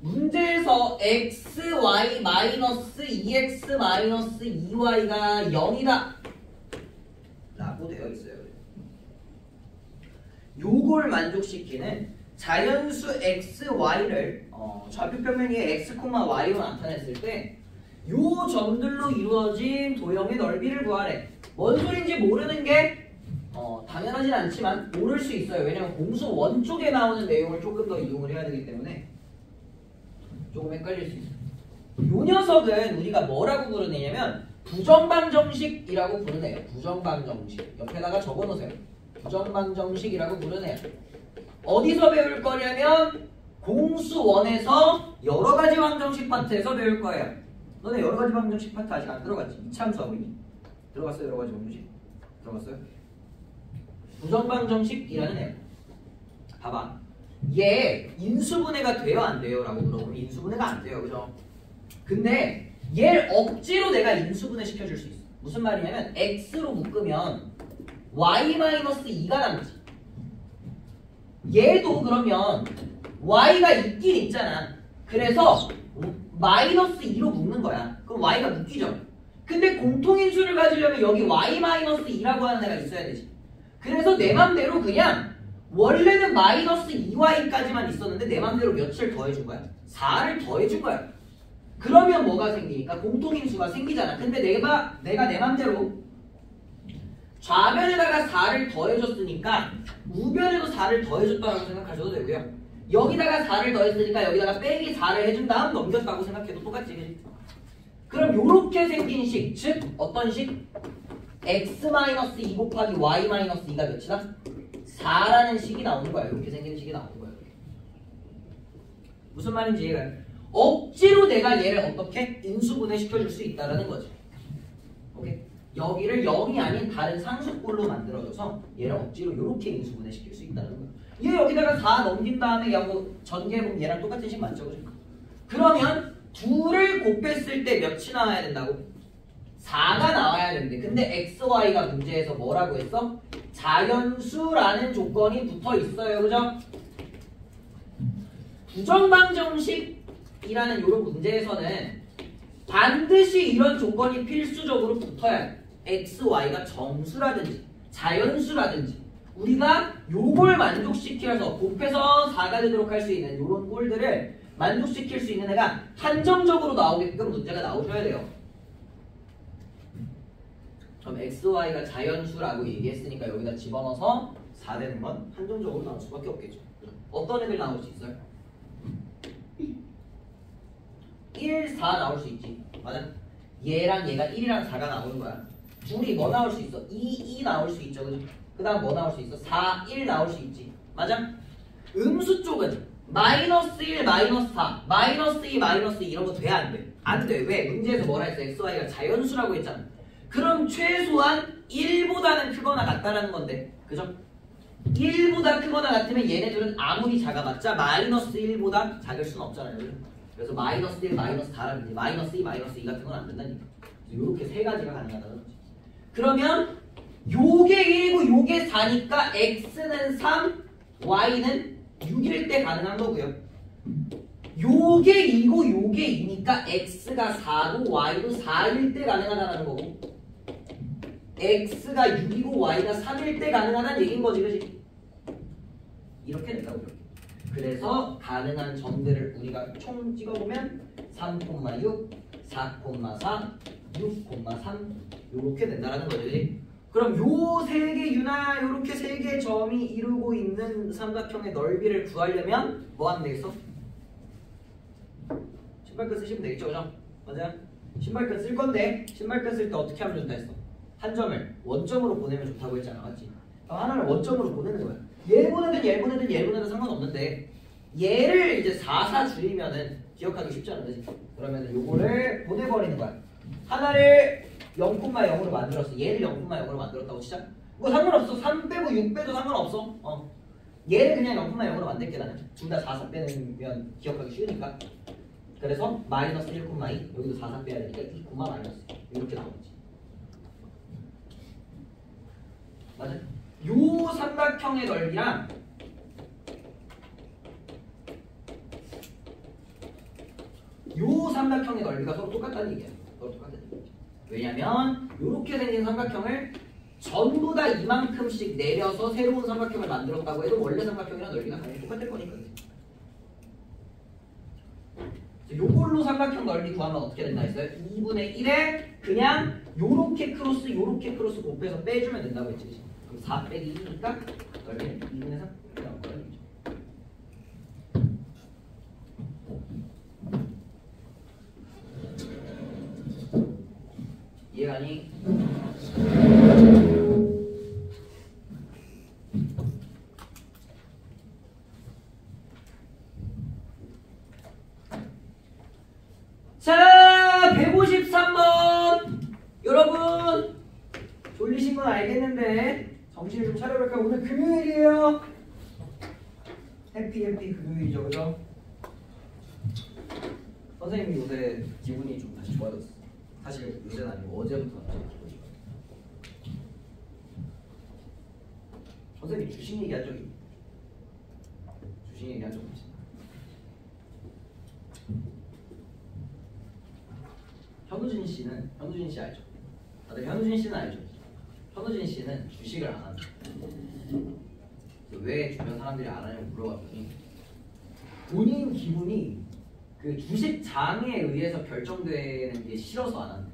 문제에서 x, y 마이너스 2x 마이너스 2y가 0이다 라고 되어 있어요. 요걸 만족시키는 자연수 x, y를 좌표평면 위에 x, y로 나타냈을 때 요 점들로 이루어진 도형의 넓이를 구하래. 뭔 소린지 모르는 게 당연하진 않지만 모를 수 있어요. 왜냐면 공수 원 쪽에 나오는 내용을 조금 더 이용을 해야 되기 때문에 조금 헷갈릴 수 있어요. 요 녀석은 우리가 뭐라고 부르느냐면 부정방정식이라고 부르네요. 부정방정식. 옆에다가 적어놓으세요. 부정방정식이라고 부르네요. 어디서 배울 거냐면 공수원에서 여러가지 방정식 파트에서 배울 거예요. 너네 여러가지 방정식 파트 아직 안 들어갔지? 이참 수업이니? 들어갔어요? 여러가지 방정식? 들어갔어요? 부정방정식이라는 애. 봐봐. 얘 인수분해가 돼요, 안 돼요? 라고 물어보면 인수분해가 안 돼요, 그죠? 근데 얘를 억지로 내가 인수분해 시켜줄 수 있어. 무슨 말이냐면 x로 묶으면 y-2가 남지. 얘도 그러면 y가 있긴 있잖아. 그래서 마이너스 2로 묶는 거야. 그럼 y가 묶이죠. 근데 공통인수를 가지려면 여기 y-2라고 하는 애가 있어야 되지. 그래서 내 맘대로 그냥 원래는 마이너스 2y까지만 있었는데 내 맘대로 몇을 더해준 거야? 4를 더해준 거야. 그러면 뭐가 생기니까? 공통인수가 생기잖아. 근데 내가 내 맘대로 좌변에다가 4를 더해줬으니까 우변에도 4를 더해줬다고 생각하셔도 되고요. 여기다가 4를 더했으니까 여기다가 빼기 4를 해준 다음 넘겼다고 생각해도 똑같지. 그럼 요렇게 생긴 식, 즉 어떤 식? x-2 곱하기 y-2가 몇이다? 4라는 식이 나오는 거야. 이렇게 생긴 식이 나오는 거야. 무슨 말인지 이해가요? 억지로 내가 얘를 어떻게 인수분해 시켜줄 수 있다는 거지. 오케이? 여기를 0이 아닌 다른 상수꼴로 만들어줘서 얘를 억지로 이렇게 인수분해 시킬 수 있다는 거야. 얘 여기다가 4 넘긴 다음에 얘하고 전개해보면 얘랑 똑같은 식 맞죠? 그러면 둘을 곱했을 때 몇이 나와야 된다고? 4가 나와야 되는데 근데 xy가 문제에서 뭐라고 했어? 자연수라는 조건이 붙어 있어요. 그죠? 부정방정식이라는 이런 문제에서는 반드시 이런 조건이 필수적으로 붙어야 돼. xy가 정수라든지 자연수라든지 우리가 요걸 만족시켜서 곱해서 4가 되도록 할 수 있는 이런 꼴들을 만족시킬 수 있는 애가 한정적으로 나오게끔 문제가 나오셔야 돼요. 그럼 xy가 자연수라고 얘기했으니까 여기다 집어넣어서 4 되는 건 한정적으로 나올 수밖에 없겠죠. 어떤 애들 나올 수 있어요? 1, 4 나올 수 있지. 맞아? 얘랑 얘가 1이랑 4가 나오는 거야. 둘이 뭐 나올 수 있어? 2 나올 수 있죠. 그죠? 그 다음 뭐 나올 수 있어? 4, 1 나올 수 있지. 맞아? 음수 쪽은 마이너스 1, 마이너스 4, 마이너스 2, 마이너스 2 이런 거 돼? 안 돼? 안 돼. 왜? 문제에서 뭐라 했어? x, y가 자연수라고 했잖아. 그럼 최소한 1보다는 크거나 같다라는 건데. 그죠? 1보다 크거나 같으면 얘네들은 아무리 작아봤자 마이너스 1보다 작을 수는 없잖아요. 그죠? 그래서 마이너스 1, 마이너스 4라든지 마이너스 2, 마이너스 2 같은 건 안 된다니까. 이렇게 세 가지가 가능하다는 거지. 그러면 요게 1이고 요게 4니까 x는 3, y는 6일 때 가능한 거고요. 요게 2고 요게 2니까 x가 4고 y도 4일 때 가능하다는 거고 x가 6이고 y가 3일 때 가능하다는 얘기인 거지. 그치? 이렇게 된다고. 이렇게. 그래서 가능한 점들을 우리가 총 찍어보면 3,6, 4,4, 6,3 이렇게 된다는 거지. 그럼 요 세 개 유나 요렇게 세 개 점이 이루고 있는 삼각형의 넓이를 구하려면 뭐 하면 되겠어? 신발끈 쓰시면 되겠죠, 그죠? 맞아요? 신발끈 쓸 건데 신발끈 쓸 때 어떻게 하면 좋다 했어? 한 점을 원점으로 보내면 좋다고 했잖아, 맞지? 그럼 하나를 원점으로 보내는 거야. 얘 보내든 얘 보내든 얘 보내든 상관없는데 얘를 이제 4, 4 줄이면은 기억하기 쉽잖아, 그지? 그러면 요거를 보내버리는 거야. 하나를 0,0으로 만들었어. 얘를 0,0으로 만들었다고 치자. 뭐 상관없어. 3 빼고 6 빼도 상관없어. 얘를 그냥 0,0으로 만들게 나는. 둘 다 4, 4 빼면 기억하기 쉬우니까. 그래서 마이너스 1,2 여기도 4, 4 빼야 되니까 2, 마이너스 이렇게 나오지. 맞아? 요 삼각형의 넓이랑 요 삼각형의 넓이가 서로 똑같다는 얘기야. 서로 똑같다는 얘기야. 왜냐면 이렇게 생긴 삼각형을 전부 다 이만큼씩 내려서 새로운 삼각형을 만들었다고 해도 원래 삼각형이랑 넓이가 당연히 똑같을 거니까. 요걸로 삼각형 넓이 구하면 어떻게 된다 했어요? 2분의 1에 그냥 요렇게 크로스 곱해서 빼주면 된다고 했지. 그럼 4 빼기 2니까 넓이는 2분의 3 나올 거야. 이해가니? 자, 153번. 여러분 졸리신 건 알겠는데 정신을 좀 차려볼까? 오늘 금요일이에요. 해피 금요일이죠, 그죠? 선생님이 요새 기분이 좀 다시 좋아졌어. 사실 요새는 아니고 어제부터 갑자기 기분이. 선생님이 주식 얘기한 적이 있지. 현우진 씨 알죠? 다들 현우진 씨는 알죠? 현우진 씨는 주식을 안 합니다. 왜 주변 사람들이 안 하냐고 물어봤더니 본인 기분이 그 주식장에 의해서 결정되는 게 싫어서 안 한대.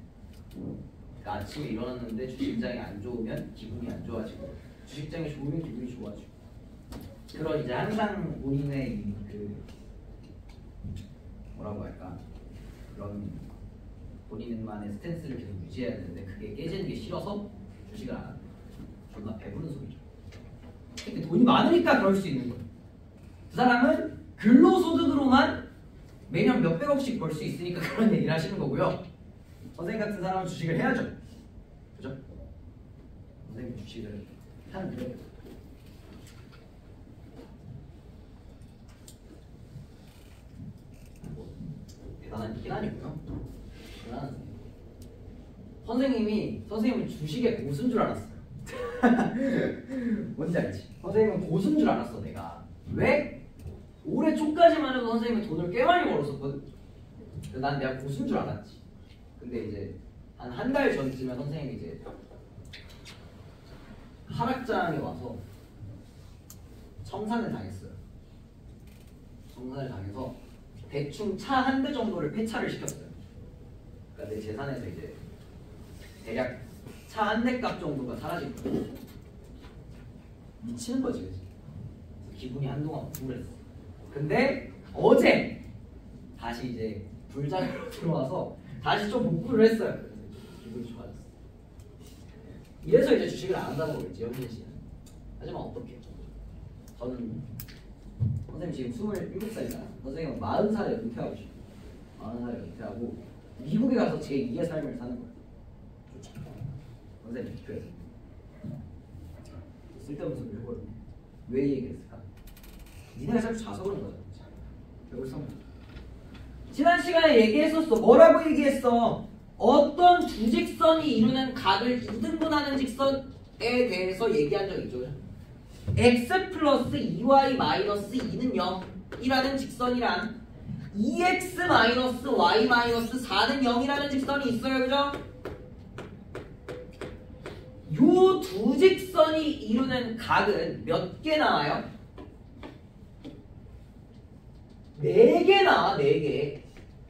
그러니까 아침에 일어났는데 주식장이 안 좋으면 기분이 안 좋아지고 주식장이 좋으면 기분이 좋아지고 그런 이제 항상 본인의 그 뭐라고 할까 그런 본인만의 스탠스를 계속 유지해야 되는데 그게 깨지는 게 싫어서 주식을 안 한대. 존나 배부른 소리죠. 근데 돈이 많으니까 그럴 수 있는 거예요. 그 사람은 근로소득으로만 매년 몇백억씩 벌 수 있으니까 그런 얘기를 하시는 거고요. 선생님 같은 사람은 주식을 해야죠. 그죠? 선생님 주식을 하는 거예요. 뭐 대단한 얘기는 아니고요. 대단한 선생님은 주식의 고수인 줄 알았어요. 뭔지 알지? 선생님은 고수인 줄 알았어. 내가 왜? 올해 초까지만 해도 선생님은 돈을 꽤 많이 벌었었거든. 난 내가 고수인 줄 알았지. 근데 이제 한 달 전쯤에 선생님이 이제 하락장에 와서 청산을 당했어요. 청산을 당해서 대충 차 한 대 정도를 폐차를 시켰어요. 그러니까 내 재산에서 이제 대략 차 한 대 값 정도가 사라질 거야. 미치는 거지, 그치? 기분이 한동안 우울했어. 근데 어제 다시 이제 불자리로 들어와서 다시 좀 복구를 했어요. 기분이 좋아졌어. 이래서 이제 주식을 안 한다는 거겠지, 영진 씨는. 하지만 어떻게? 저는 선생님 지금 27살이잖아. 선생님은 40살에 은퇴하고 싶어. 40살에 은퇴하고 미국에 가서 제2의 삶을 사는 거야. 선생님 비표해서. 쓸데없는 소리를 해버렸네. 왜 이 얘기했을까? 니네가 자꾸 자서 그런 거잖아. 배울 성. 지난 시간에 얘기했었어. 뭐라고 얘기했어? 어떤 두 직선이 이루는 각을 이등분하는 직선에 대해서 얘기한 적 있죠. x 플러스 2y 마이너스 2는 0이라는 직선이란 2x 마이너스 y 마이너스 4는 0이라는 직선이 있어요. 그죠? 요 두 직선이 이루는 각은 몇 개 나와요? 4개 나와. 4개.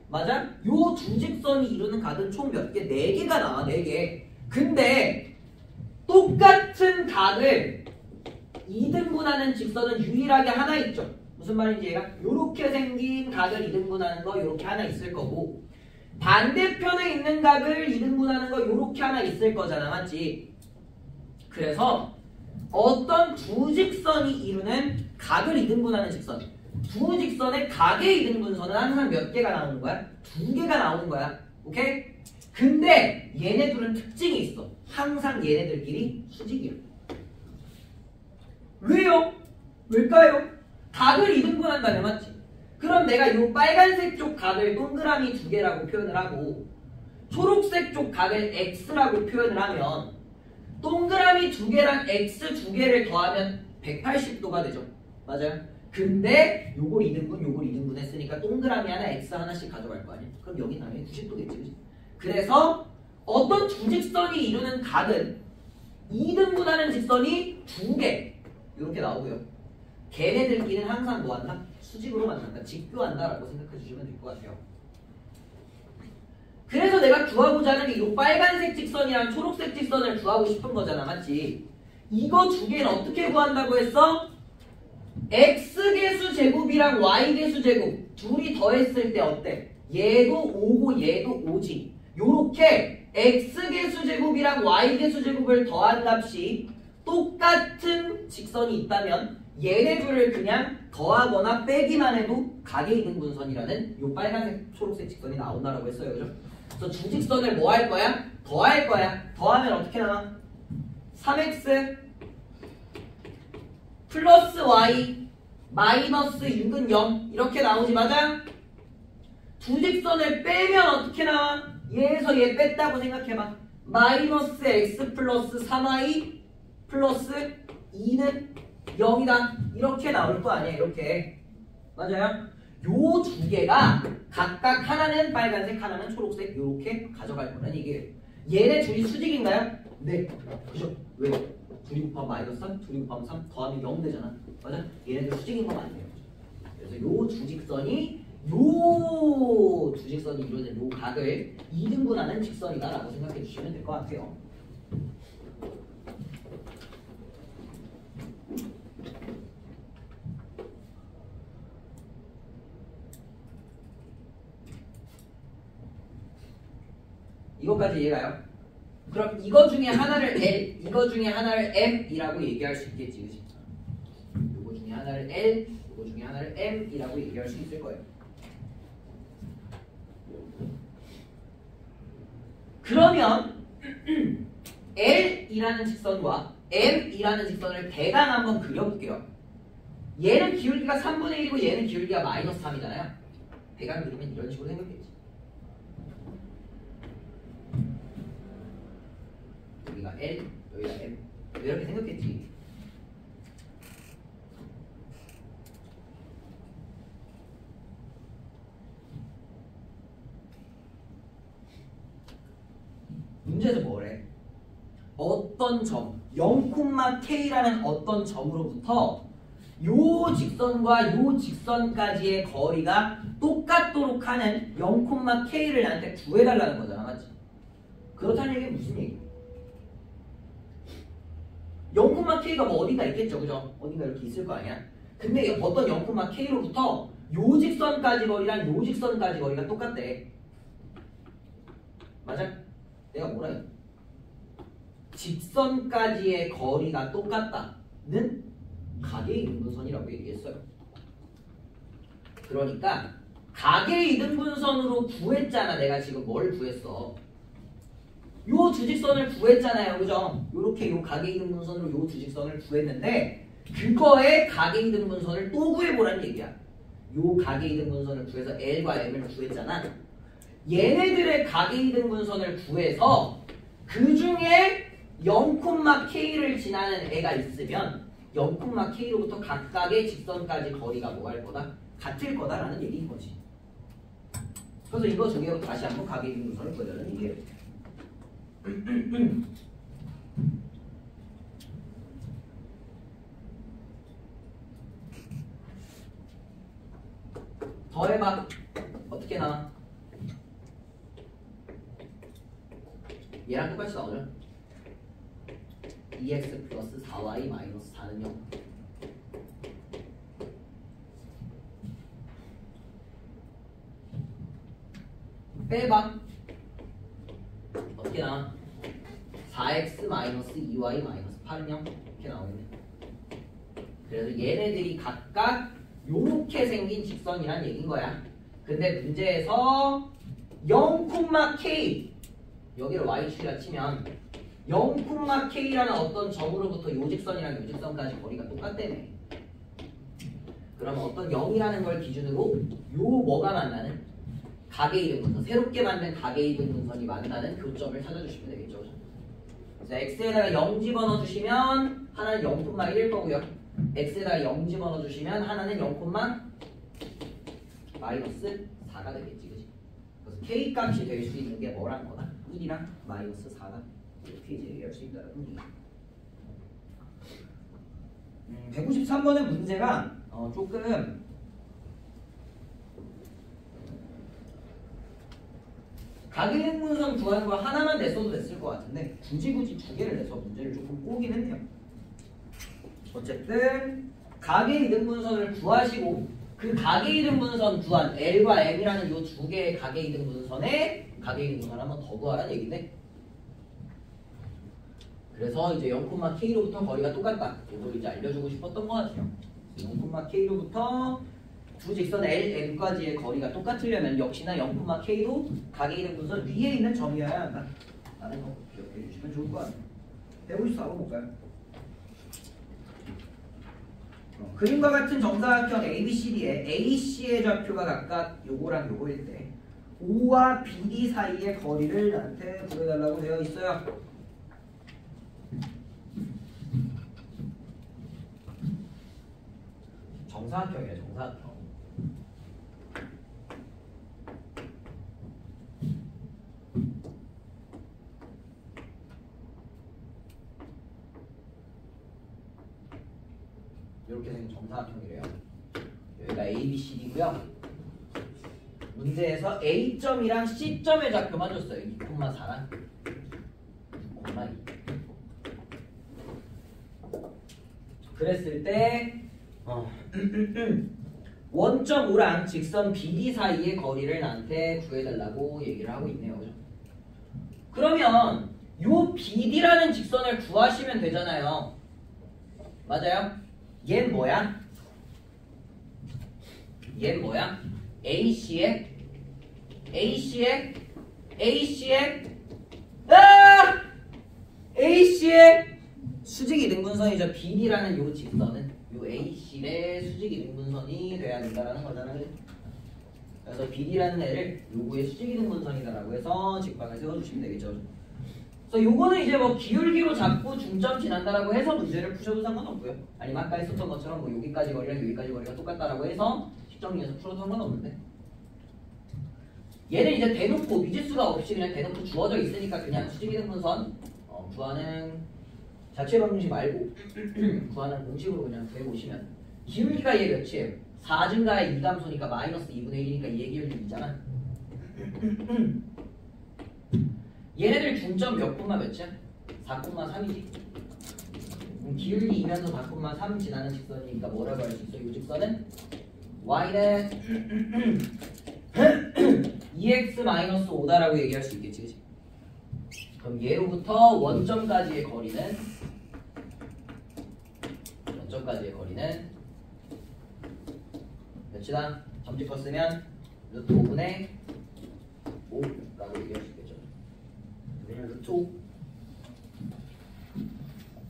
맞아? 요 두 직선이 이루는 각은 총 몇 개? 4개가 나와. 4개. 근데 똑같은 각을 2등분하는 직선은 유일하게 하나 있죠. 무슨 말인지 얘가 요렇게 생긴 각을 2등분하는 거 요렇게 하나 있을 거고, 반대편에 있는 각을 2등분하는 거 요렇게 하나 있을 거잖아. 맞지? 그래서 어떤 두 직선이 이루는 각을 2등분하는 직선, 두 직선의 각의 2등분선은 항상 몇 개가 나오는 거야? 2개가 나오는 거야. 오케이? 근데 얘네들은 특징이 있어. 항상 얘네들끼리 수직이야. 왜요? 왜일까요? 각을 2등분한다네. 맞지? 그럼 내가 이 빨간색 쪽 각을 동그라미 2개라고 표현을 하고 초록색 쪽 각을 x라고 표현을 하면 동그라미 2개랑 x 2개를 더하면 180도가 되죠. 맞아요? 근데 요걸 2등분, 요걸 2등분 했으니까 동그라미 하나, x 하나씩 가져갈 거 아니야? 그럼 여기 당연히 90도겠지. 그치? 그래서 어떤 두 직선이 이루는 각은 2등분하는 직선이 2개 이렇게 나오고요. 걔네들끼리는 항상 뭐 한다? 수직으로 만난다. 직교한다라고 생각해 주시면 될 것 같아요. 그래서 내가 구하고자 하는 게 이 빨간색 직선이랑 초록색 직선을 구하고 싶은 거잖아. 맞지? 이거 두 개는 어떻게 구한다고 했어? x개수 제곱이랑 y개수 제곱 둘이 더했을 때 어때? 얘도 5고 얘도 5지. 요렇게 x개수 제곱이랑 y개수 제곱을 더한 값이 똑같은 직선이 있다면 얘네 둘을 그냥 더하거나 빼기만 해도 각의 이등분선이라는 요 빨간색 초록색 직선이 나온다라고 했어요. 그죠? 그래서 두 직선을 뭐 할 거야? 더할 거야. 더하면 어떻게 나와? 3x 플러스 y 마이너스 6은 0 이렇게 나오지. 맞아? 두 직선을 빼면 어떻게 나와? 얘에서 얘 뺐다고 생각해봐. 마이너스 x 플러스 3y 플러스 2는 0이다. 이렇게 나올 거 아니야. 이렇게. 맞아요? 요 두 개가 각각 하나는 빨간색 하나는 초록색 이렇게 가져갈 거라는 얘기예요. 얘네 둘이 수직인가요? 네. 그죠? 왜? 둘이 곱하면 마이너스 3, 둘이 곱하면 3 더하면 0 되잖아. 맞아? 얘네들 수직인 거 맞네요. 그래서 요 두 직선이 이루는 요 각을 2등분하는 직선이다라고 생각해 주시면 될 것 같아요. 이거까지 이해가요? 그럼 이거 중에 하나를 L, 이거 중에 하나를 M이라고 얘기할 수 있겠지, 그치? 이거 중에 하나를 L, 이거 중에 하나를 M이라고 얘기할 수 있을 거예요. 그러면 L이라는 직선과 M이라는 직선을 대강 한번 그려볼게요. 얘는 기울기가 3분의 1이고 얘는 기울기가 마이너스 3이잖아요. 대강 그리면 이런 식으로 생겼겠지. 여기가 L, 여기가 M 이렇게 생겼겠지. 문제에서 뭐래? 어떤 점, 0,K라는 어떤 점으로부터 요 직선과 요 직선까지의 거리가 똑같도록 하는 0,K를 나한테 구해달라는 거잖아. 맞지? 그렇다는 얘기는 무슨 얘기야? 0,k가 뭐 어딘가 있겠죠, 그죠? 어딘가 이렇게 있을 거 아니야? 근데 어떤 0,k로부터 요 직선까지 거리랑 요 직선까지 거리가 똑같대. 맞아? 내가 뭐라 해? 직선까지의 거리가 똑같다는 가계이등분선이라고 얘기했어요. 그러니까 가계이등분선으로 구했잖아. 내가 지금 뭘 구했어? 요 두 직선을 구했잖아요. 그죠? 요렇게 요 가계이등분선으로 요 두 직선을 구했는데 그거의 가계이등분선을 또 구해보라는 얘기야. 요 가계이등분선을 구해서 L과 M을 구했잖아. 얘네들의 가계이등분선을 구해서 그 중에 0,k를 지나는 애가 있으면 0,k로부터 각각의 직선까지 거리가 뭐 할 거다? 같을 거다라는 얘기인 거지. 그래서 이거 정리하고 다시 한번 가계이등분선을 구하자는 얘기예요. 더해봐. 어떻게 나와? 얘랑 똑같이 나오죠? 2x 플러스 4y 마이너스 4는 0. 빼봐. 어떻게 나와? 4x 마이너스 2y 마이너스 8은 0. 이렇게 나오겠네. 그래서 얘네들이 각각 요렇게 생긴 직선이란 얘기인 거야. 근데 문제에서 0,k 여기를 y축이라 치면 0,k라는 어떤 점으로부터 요 직선이랑 요 직선까지 거리가 똑같다네. 그러면 어떤 0이라는 걸 기준으로 요 뭐가 만나는 가계이등분선, 새롭게 만든 가계이등분선이 만나는 교점을 찾아주시면 되겠죠. 그래서 x에다가 0 집어넣어주시면 하나는 0,1일 거고요. x에다가 0 집어넣어주시면 하나는 0, 마이너스 4가 되겠지. 그치? 그래서 k 값이 될 수 있는 게 뭐라는 거다? 1이랑 마이너스 4가 이렇게 이제 얘기할 수 있다는 얘기. 193번의 문제가 조금 가계등분선 구하는 거 하나만 냈어도 됐을 것 같은데 굳이 두 개를 내서 문제를 조금 꼬긴 했네요. 어쨌든 가계이등분선을 구하시고 그 가계이등분선 구한 L과 M이라는 요 두 개의 가계이등분선에 가계이등분선 한번 더 구하라는 얘기인데, 그래서 이제 0,k로부터 거리가 똑같다. 이걸 이제 알려주고 싶었던 것 같아요. 0,k로부터 두 직선 L, M까지의 거리가 똑같으려면 역시나 0,k도 가계이등분선 위에 있는 점이어야 한다. 라는 거 기억해 주시면 좋을 것 같아요. 154번 볼까요? 그림과 같은 정사각형 ABCD에 AC의 좌표가 각각 요거랑 요거일 때 O와 BD 사이의 거리를 나한테 구해달라고 되어 있어요. 정사각형이에요. 정사각형. 이렇게 생긴 정사각형이래요. 여기가 ABCD고요. 문제에서 A점이랑 C점의 좌표만 줬어요. 2,4랑 6,2. 그랬을 때 원점 O랑 직선 BD 사이의 거리를 나한테 구해달라고 얘기를 하고 있네요. 그죠? 그러면 요 BD라는 직선을 구하시면 되잖아요. 맞아요? 얘는 뭐야? 얘는 뭐야? AC의 수직이등분선이죠. BD라는 요 직선은 요 AC의 수직이등분선이 돼야 된다라는 거잖아요. 그래서 BD라는 애를 요거의 수직이등분선이다라고 해서 직방을 세워주시면 되겠죠. 그래서 요거는 이제 뭐 기울기로 잡고 중점 지난다라고 해서 문제를 푸셔도 상관없고요. 아니면 아까 했었던 것처럼 뭐 여기까지 거리랑 여기까지 거리가 똑같다라고 해서 식정리해서 풀어도 상관없는데, 얘는 이제 대놓고 미지수가 없이 그냥 대놓고 주어져 있으니까 그냥 수직이등분선 구하는 자체 방식 말고 구하는 공식으로 그냥 구해보시면, 기울기가 얘 몇이에요? 4증가의 이감소니까 마이너스 2분의 1이니까 얘 기울기 2잖아. 얘네들 중점 몇 콤마 몇이야? 4,3이지. 기울기 2면서 바꾸면 3 지나는 직선이니까 뭐라고 할 수 있어? 이 직선은 y는 2x-5다라고 얘기할 수 있겠지, 그치? 그럼 얘로부터 원점까지의 거리는 몇이다? 점집거 쓰면 루트 5분의 5라고 얘기할 수 있겠죠. 왜냐면 루트 5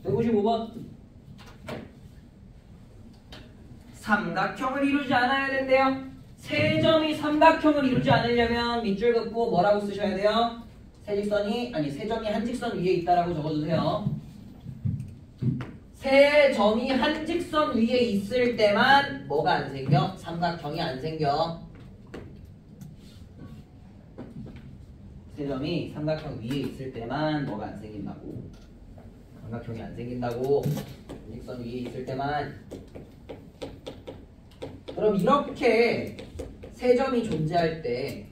155번 삼각형을 이루지 않아야 된대요. 세 점이 삼각형을 이루지 않으려면 밑줄 긋고 뭐라고 쓰셔야 돼요? 세 점이 한 직선 위에 있다라고 적어주세요. 세 점이 한 직선 위에 있을 때만 뭐가 안 생겨? 삼각형이 안 생겨. 세 점이 삼각형 위에 있을 때만 뭐가 안 생긴다고. 삼각형이 안 생긴다고. 한 직선 위에 있을 때만. 그럼 이렇게 세 점이 존재할 때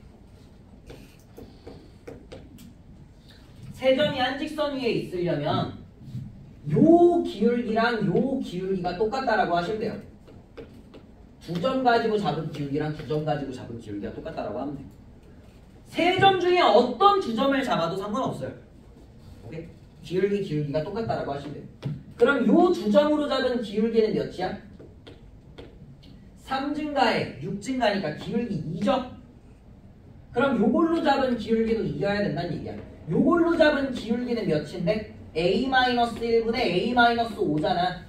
세 점이 한 직선 위에 있으려면 요 기울기랑 요 기울기가 똑같다라고 하시면 돼요. 두 점 가지고 잡은 기울기랑 두 점 가지고 잡은 기울기가 똑같다라고 하면 돼요. 세 점 중에 어떤 두 점을 잡아도 상관없어요. 오케이? 기울기가 똑같다라고 하시면 돼요. 그럼 요 두 점으로 잡은 기울기는 몇이야? 3 증가에 6 증가니까 기울기 2죠? 그럼 요걸로 잡은 기울기도 이겨야 된다는 얘기야. 요걸로 잡은 기울기는 몇인데? a-1분의 a-5잖아.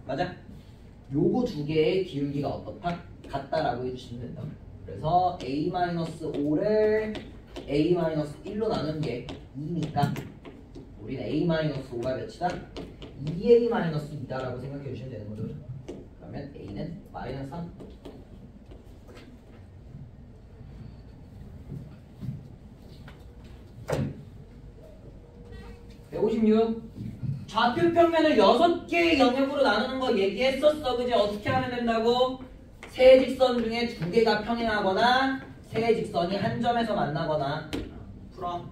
맞아? 요거 두 개의 기울기가 어떻다? 같다라고 해주시면 된다. 그래서 a-5를 a-1로 나눈 게 2니까 우리는 a-5가 몇이다? 2a-2다라고 생각해 주시면 되는 거죠. 그러면 a는 마이너스 3. 좌표 평면을 6개의 영역으로 나누는 거 얘기했었어. 그지? 어떻게 하면 된다고? 세 직선 중에 두 개가 평행하거나 세 직선이 한 점에서 만나거나. 풀어.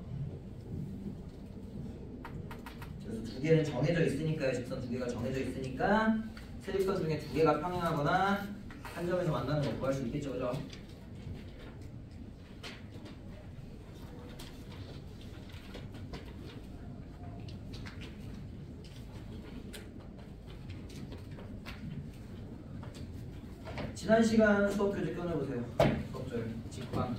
그래서 두 개는 정해져 있으니까요. 직선 두 개가 정해져 있으니까 세 직선 중에 두 개가 평행하거나 한 점에서 만나는 거 구할 수 있겠죠. 그죠? 지난 시간 수업 교재 꺼내보세요. 수업절 직방.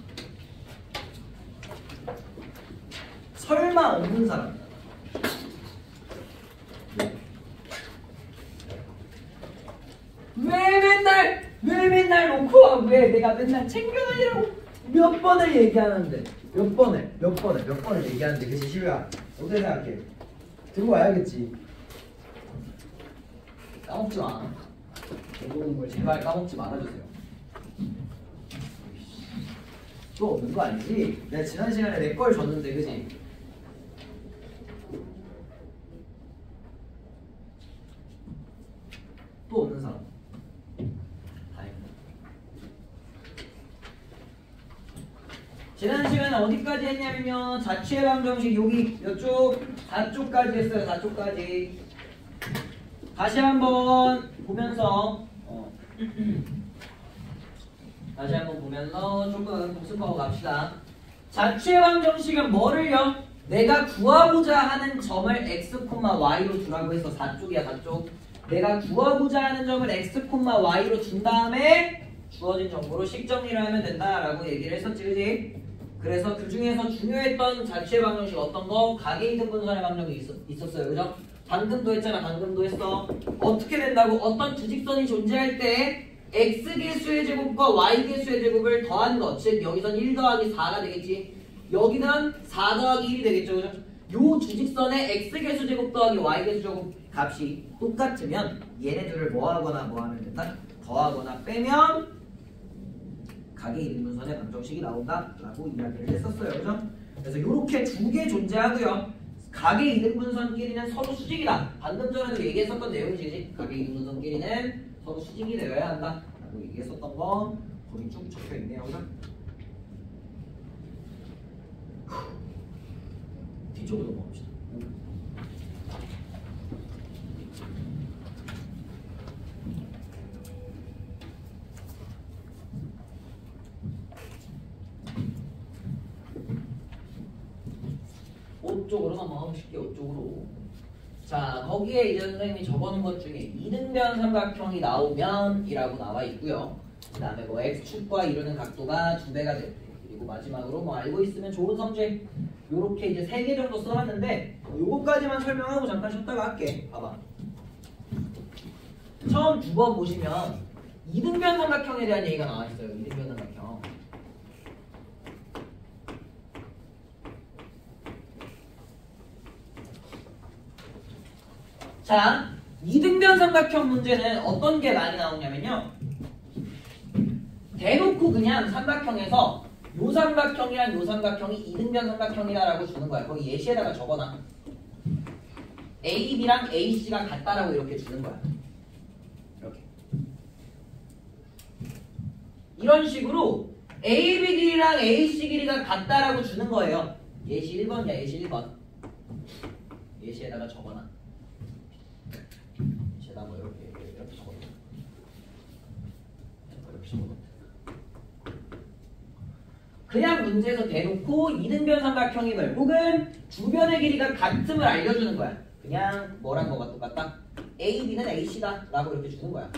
설마 없는 사람. 왜 맨날 놓고 와? 왜 내가 맨날 챙겨다니라고 몇 번을 얘기하는데 몇 번을 얘기하는데 그치 시우야? 어떻게 생각해? 들고 와야겠지. 까먹지 마. 공부하는 걸 제발 까먹지 말아주세요. 또 없는 거 아니지? 내가 지난 시간에 내 걸 줬는데 그지? 또 없는 사람. 다행이다. 지난 시간에 어디까지 했냐면요. 자취의 방정식 여기 이쪽 4쪽까지 했어요. 4쪽까지. 다시 한번 보면서 조금 복습하고 갑시다. 자취의 방정식은 뭐를요? 내가 구하고자 하는 점을 x, y로 두라고 해서 4쪽이야. 4쪽. 내가 구하고자 하는 점을 x, y로 둔 다음에 주어진 정보로 식정리를 하면 된다라고 얘기를 했었지, 그지? 그래서 그 중에서 중요했던 자취의 방정식 어떤 거? 가계이등분선의 방정식이 있었어요, 그죠? 방금도 했잖아. 방금도 했어. 어떻게 된다고? 어떤 두 직선이 존재할 때 x개수의 제곱과 y개수의 제곱을 더한 것. 즉 여기선 1 더하기 4가 되겠지. 여기는 4 더하기 1이 되겠죠. 그죠? 요 두 직선의 x개수 제곱 더하기 y개수 제곱 값이 똑같으면 얘네들을 뭐하거나 뭐하면 된다? 더하거나 빼면 가계이등분선의 방정식이 나온다라고 이야기를 했었어요. 그죠? 그래서 요렇게 두 개 존재하고요. 가계이등분선끼리는 서로 수직이다. 방금 전에도 얘기했었던 내용이지. 가계이등분선끼리는 서로 수직이 되어야 한다 라고 얘기했었던 거 거기 쭉 적혀있네요. 그죠? 뒤쪽으로 넘어갑시다. 이쪽으로 넘어가 보실게요. 이쪽으로. 자, 거기에 이제 선생님이 적어놓은 것 중에 이등변 삼각형이 나오면 이라고 나와 있고요. 그 다음에 뭐 x축과 이루는 각도가 2배가 될 때, 그리고 마지막으로 뭐 알고 있으면 좋은 성질, 요렇게 이제 3개 정도 써놨는데 요거까지만 설명하고 잠깐 쉬었다가 할게. 봐봐. 처음 2번 보시면 이등변 삼각형에 대한 얘기가 나와 있어요. 이등변 삼각형. 자, 이등변 삼각형 문제는 어떤 게 많이 나오냐면요. 대놓고 그냥 삼각형에서 요 삼각형이랑 요 삼각형이 이등변 삼각형이다라고 주는 거야. 거기 예시에다가 적어놔. A, B랑 A, C가 같다라고 이렇게 주는 거야. 이렇게. 이런 식으로 A, B 길이랑 A, C 길이가 같다라고 주는 거예요. 예시 1번이야. 예시 1번. 예시에다가 적어놔. 예시에다가 뭐 이렇게 적어놔. 이렇게 적어놔. 그냥 문제에서 대놓고 이등변 삼각형임을 혹은 주변의 길이가 같음을 알려주는 거야. 그냥 뭐랑 뭐가 똑같다? A, B는 AC다 라고 이렇게 주는 거야.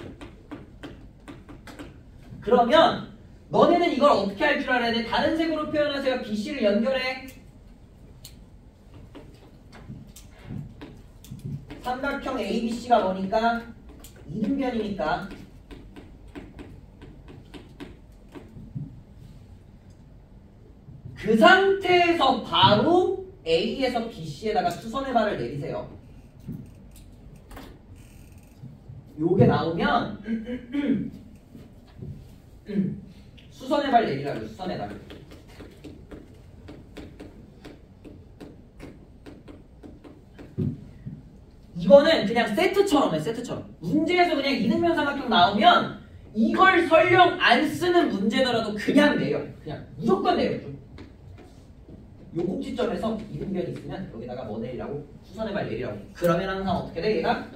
그러면 너네는 이걸 어떻게 할 줄 알아야 돼? 다른 색으로 표현하세요. BC를 연결해. 삼각형 ABC가 뭐니까? 이등변이니까. 그 상태에서 바로 A에서 BC에다가 수선의 발을 내리세요. 요게 나오면 수선의 발 내리라고요. 수선의 발. 이거는 그냥 세트처럼 해. 세트처럼. 문제에서 그냥 이등변 삼각형 나오면 이걸 설령 안 쓰는 문제더라도 그냥 내려. 그냥 무조건 내려줘. 요 꼭지점에서 이등변이 있으면 여기다가 뭐 내리라고? 수선의 발 내리라고. 그러면 항상 어떻게 돼? 얘가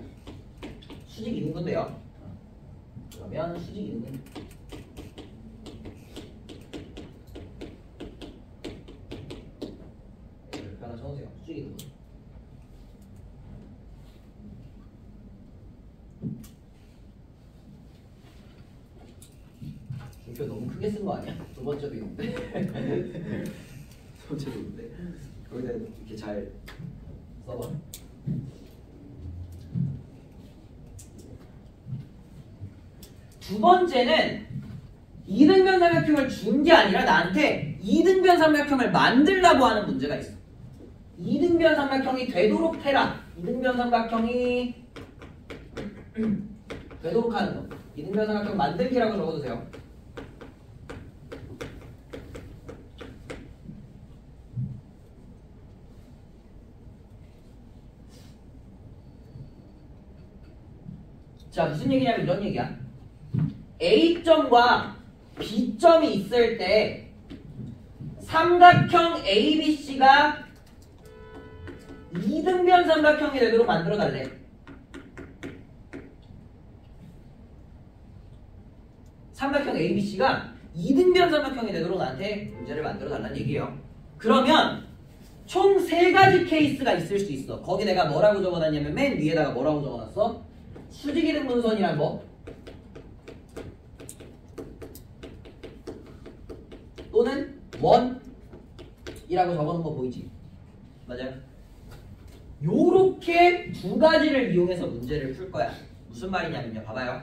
수직 이등분 돼요. 그러면 수직 이등분. 이렇게 하나 적으세요. 수직 이등분. 이거 너무 크게 쓴 거 아니야? 두 번째도 있는데. 두 번째도 있는데. 여기다 이렇게 잘 써봐. 두 번째는 이등변 삼각형을 준 게 아니라 나한테 이등변 삼각형을 만들라고 하는 문제가 있어. 이등변 삼각형이 되도록 해라. 이등변 삼각형이 되도록 하는 거. 이등변 삼각형 만들기라고 적어주세요. 자, 무슨 얘기냐면 이런 얘기야. A점과 B점이 있을 때 삼각형 ABC가 이등변 삼각형이 되도록 만들어 달래. 삼각형 ABC가 이등변 삼각형이 되도록 나한테 문제를 만들어 달라는 얘기예요. 그러면 총 3가지 케이스가 있을 수 있어. 거기 내가 뭐라고 적어놨냐면 맨 위에다가 뭐라고 적어놨어? 수직이등분선이란 뭐? 또는 원이라고 적어놓은 거 보이지? 맞아요? 요렇게 2가지를 이용해서 문제를 풀 거야. 무슨 말이냐면요. 봐봐요.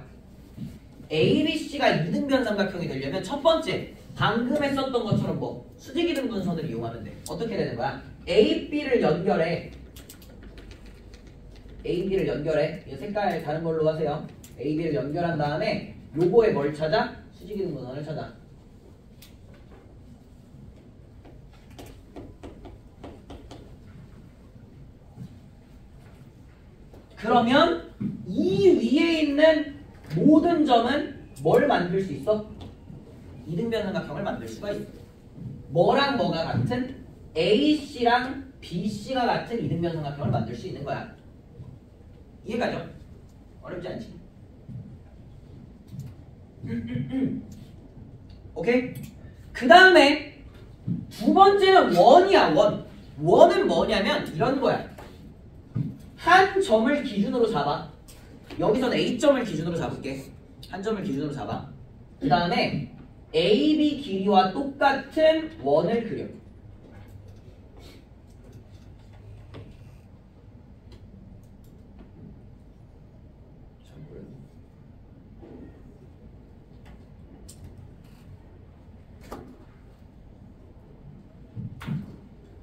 ABC가 이등변 삼각형이 되려면 첫 번째 방금 했었던 것처럼 뭐 수직이등분선을 이용하면 돼. 어떻게 되는 거야? AB를 연결해. AB를 연결해. 이 색깔 다른 걸로 하세요. AB를 연결한 다음에 요거에 뭘 찾아? 수직이등분선을 찾아. 그러면 이 위에 있는 모든 점은 뭘 만들 수 있어? 이등변 삼각형을 만들 수가 있어. 뭐랑 뭐가 같은? AC랑 BC가 같은 이등변 삼각형을 만들 수 있는 거야. 이해가죠? 어렵지 않지? 오케이? 그 다음에 두 번째는 원이야. 원. 원은 뭐냐면 이런 거야. 한 점을 기준으로 잡아. 여기서는 A점을 기준으로 잡을게. 한 점을 기준으로 잡아. 그 다음에 AB 길이와 똑같은 원을 그려.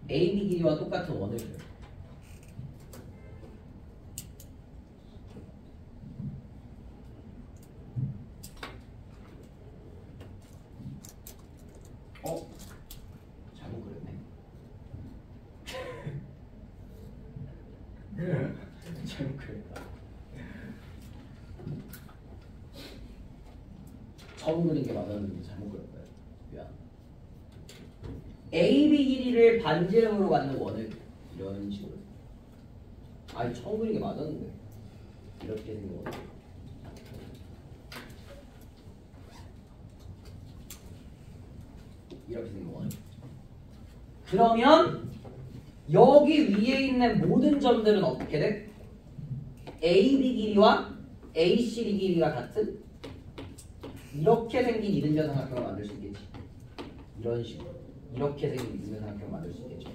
AB 길이와 똑같은 원을 그려. 잘못 그렸네. 잘못 그렸다. 처음 그린 게 맞았는데 잘못 그렸어요. 미안. AB 길이를 반지름으로 갖는 원을 이런 식으로. 아니 처음 그린 게 맞았는데 이렇게 생긴 원. 이렇게 생긴 원. 그러면 여기 위에 있는 모든 점들은 어떻게 돼? AB 길이와 AC 길이가 같은 이렇게 생긴 이등변 삼각형을 만들 수 있겠지. 이런 식으로 이렇게 생긴 이등변 삼각형을 만들 수 있겠죠.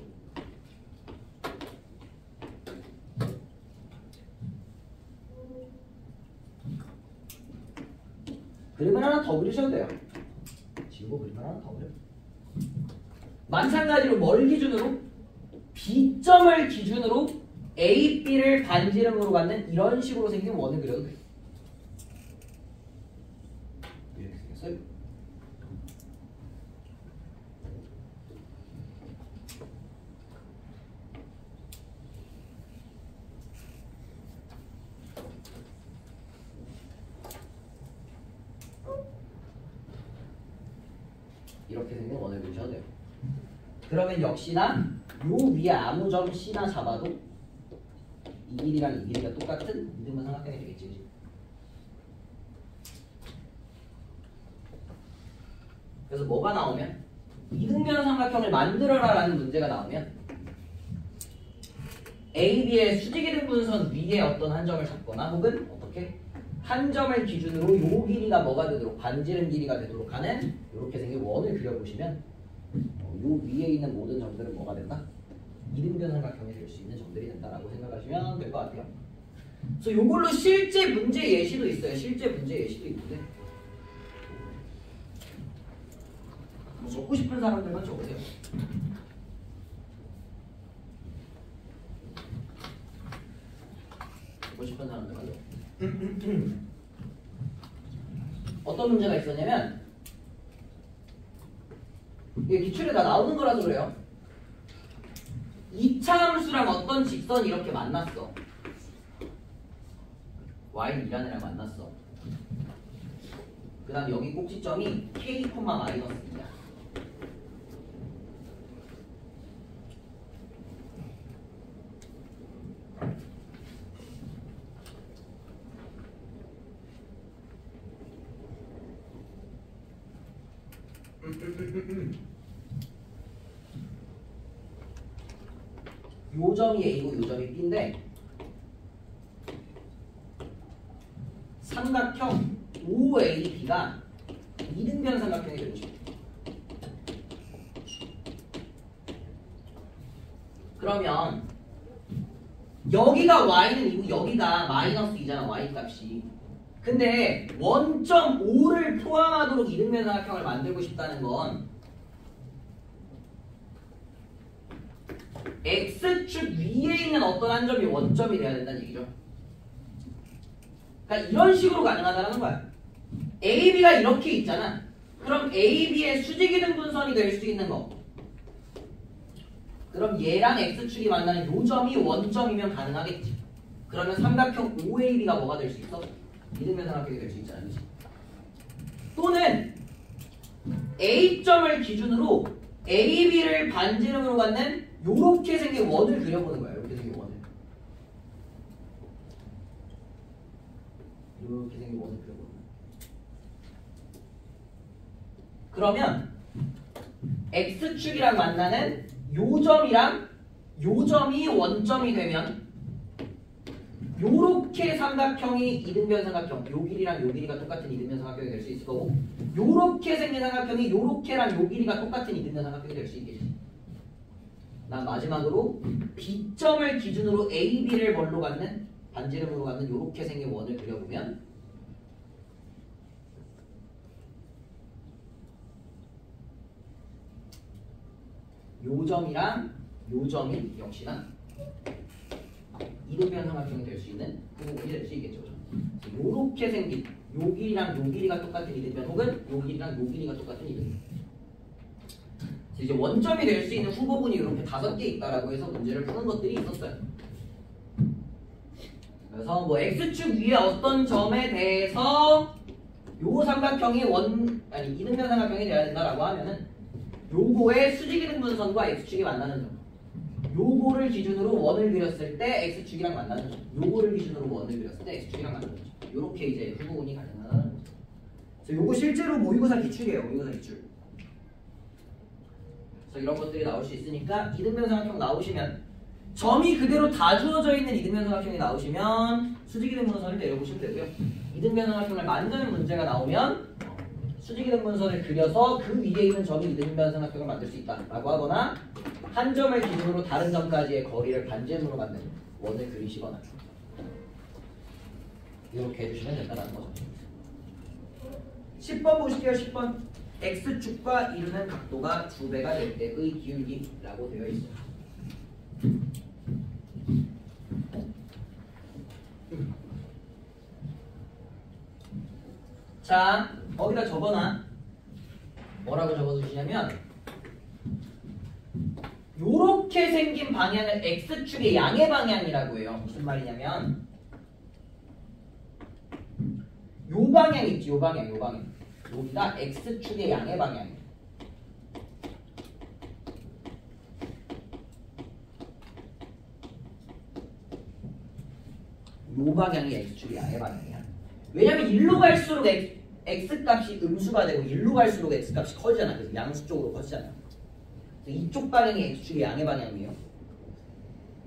그림을 하나 더 그리셔도 돼요. 지우고 그림을 하나 더 그려. 마찬가지로 뭘 기준으로? B점을 기준으로 A, B를 반지름으로 갖는 이런 식으로 생긴 원을 그려도 돼. 이렇게 생겼어요. 이렇게 생긴 원을 그리셔도 돼요. 그러면 역시나 요 위에 아무 점 C나 잡아도 이 길이랑 이 길이가 똑같은 이등변 삼각형이 되겠지. 그래서 뭐가 나오면 이등변 삼각형을 만들어라라는 문제가 나오면 AB의 수직이등분선 위에 어떤 한 점을 잡거나 혹은 어떻게 한 점을 기준으로 요 길이가 뭐가 되도록 반지름 길이가 되도록 하는 이렇게 생긴 원을 그려보시면 요 위에 있는 모든 점들은 뭐가 된다? 이등변 삼각형이 될 수 있는 점들이 된다라고 생각하시면 될 것 같아요. 그래서 요걸로 실제 문제 예시도 있어요. 실제 문제 예시도 있는데 뭐 적고 싶은 사람들만 적으세요. 적고 싶은 사람들만 적으세요. 어떤 문제가 있었냐면 이게 기출에 다 나오는 거라서 그래요. 2차 함수랑 어떤 직선이 이렇게 만났어. y는 2랑 만났어. 그 다음 여기 꼭지점이 k, 마이너스이야. 요 점이 A고 요 점이 B인데 삼각형 OAB가 이등변 삼각형이 되고 싶어. 그러면 여기가 y는 2고 여기가 마이너스 2잖아. y 값이. 근데 원점 O를 포함하도록 이등변 삼각형을 만들고 싶다는 건 X축 위에 있는 어떤 한 점이 원점이 돼야 된다는 얘기죠. 그러니까 이런 식으로 가능하다는 거야. AB가 이렇게 있잖아. 그럼 AB의 수직이등분선이 될 수 있는 거. 그럼 얘랑 X축이 만나는 요 점이 원점이면 가능하겠지. 그러면 삼각형 OAB가 뭐가 될 수 있어? 이등변 삼각형이 될 수 있잖아. 그치? 또는 A점을 기준으로 AB를 반지름으로 갖는 요렇게 생긴 원을 그려보는 거야. 이렇게 생긴 원을. 이렇게 생긴 원을 그려보는 거야. 그러면 X축이랑 만나는 요 점이랑 요 점이 원점이 되면 요렇게 삼각형이 이등변 삼각형, 요 길이랑 요 길이가 똑같은 이등변 삼각형이 될 수 있을 거고, 요렇게 생긴 삼각형이 요렇게랑 요 길이가 똑같은 이등변 삼각형이 될 수 있겠지. 난 마지막으로 B점을 기준으로 A, B를 뭘로 갖는? 반지름으로 갖는 요렇게 생긴 원을 그려보면 요 점이랑 요 점이 역시나 이등변 삼각형이 될 수 있는 부분이 될 수 있겠죠. 요렇게 생긴 요 길이랑 요 길이가 똑같은 이등변 혹은 요 길이랑 요 길이가 똑같은 이등변. 이제 원점이 될 수 있는 후보군이 이렇게 5개 있다라고 해서 문제를 푸는 것들이 있었어요. 그래서 뭐 x축 위에 어떤 점에 대해서 요 삼각형이 이등변 삼각형이 돼야 된다라고 하면은 요거의 수직이등분선과 x축이 만나는 점, 요거를 기준으로 원을 그렸을 때 x축이랑 만나는 점, 요거를 기준으로 원을 그렸을 때 x축이랑 만나는 점, 요렇게 이제 후보군이 가능하다는 거죠. 그래서 요거 실제로 모의고사 기출이에요. 모의고사 기출. 그래서 이런 것들이 나올 수 있으니까 이등변 삼각형 나오시면 점이 그대로 다 주어져 있는 이등변 삼각형이 나오시면 수직이등분선을 내려보시면 되고요. 이등변 삼각형을 만드는 문제가 나오면 수직이등분선을 그려서 그 위에 있는 점이 이등변 삼각형을 만들 수 있다라고 하거나 한 점을 기준으로 다른 점까지의 거리를 반지름으로 만드는 원을 그리시거나 이렇게 해주시면 된다는 거죠. 10번 보실게요. 10번. X축과 이루는 각도가 2배가 될 때의 기울기라고 되어 있어요. 자, 거기다 적어놔. 뭐라고 적어두시냐면 요렇게 생긴 방향을 X축의 양의 방향이라고 해요. 무슨 말이냐면 요 방향 있지, 요 방향. 여기가 X축의 양의 방향이에요. 요 방향이 X축의 양의 방향이야. 왜냐면 일로 갈수록 X값이 음수가 되고 일로 갈수록 X값이 커지잖아. 그래서 양수 쪽으로 커지잖아. 그래서 이쪽 방향이 X축의 양의 방향이에요.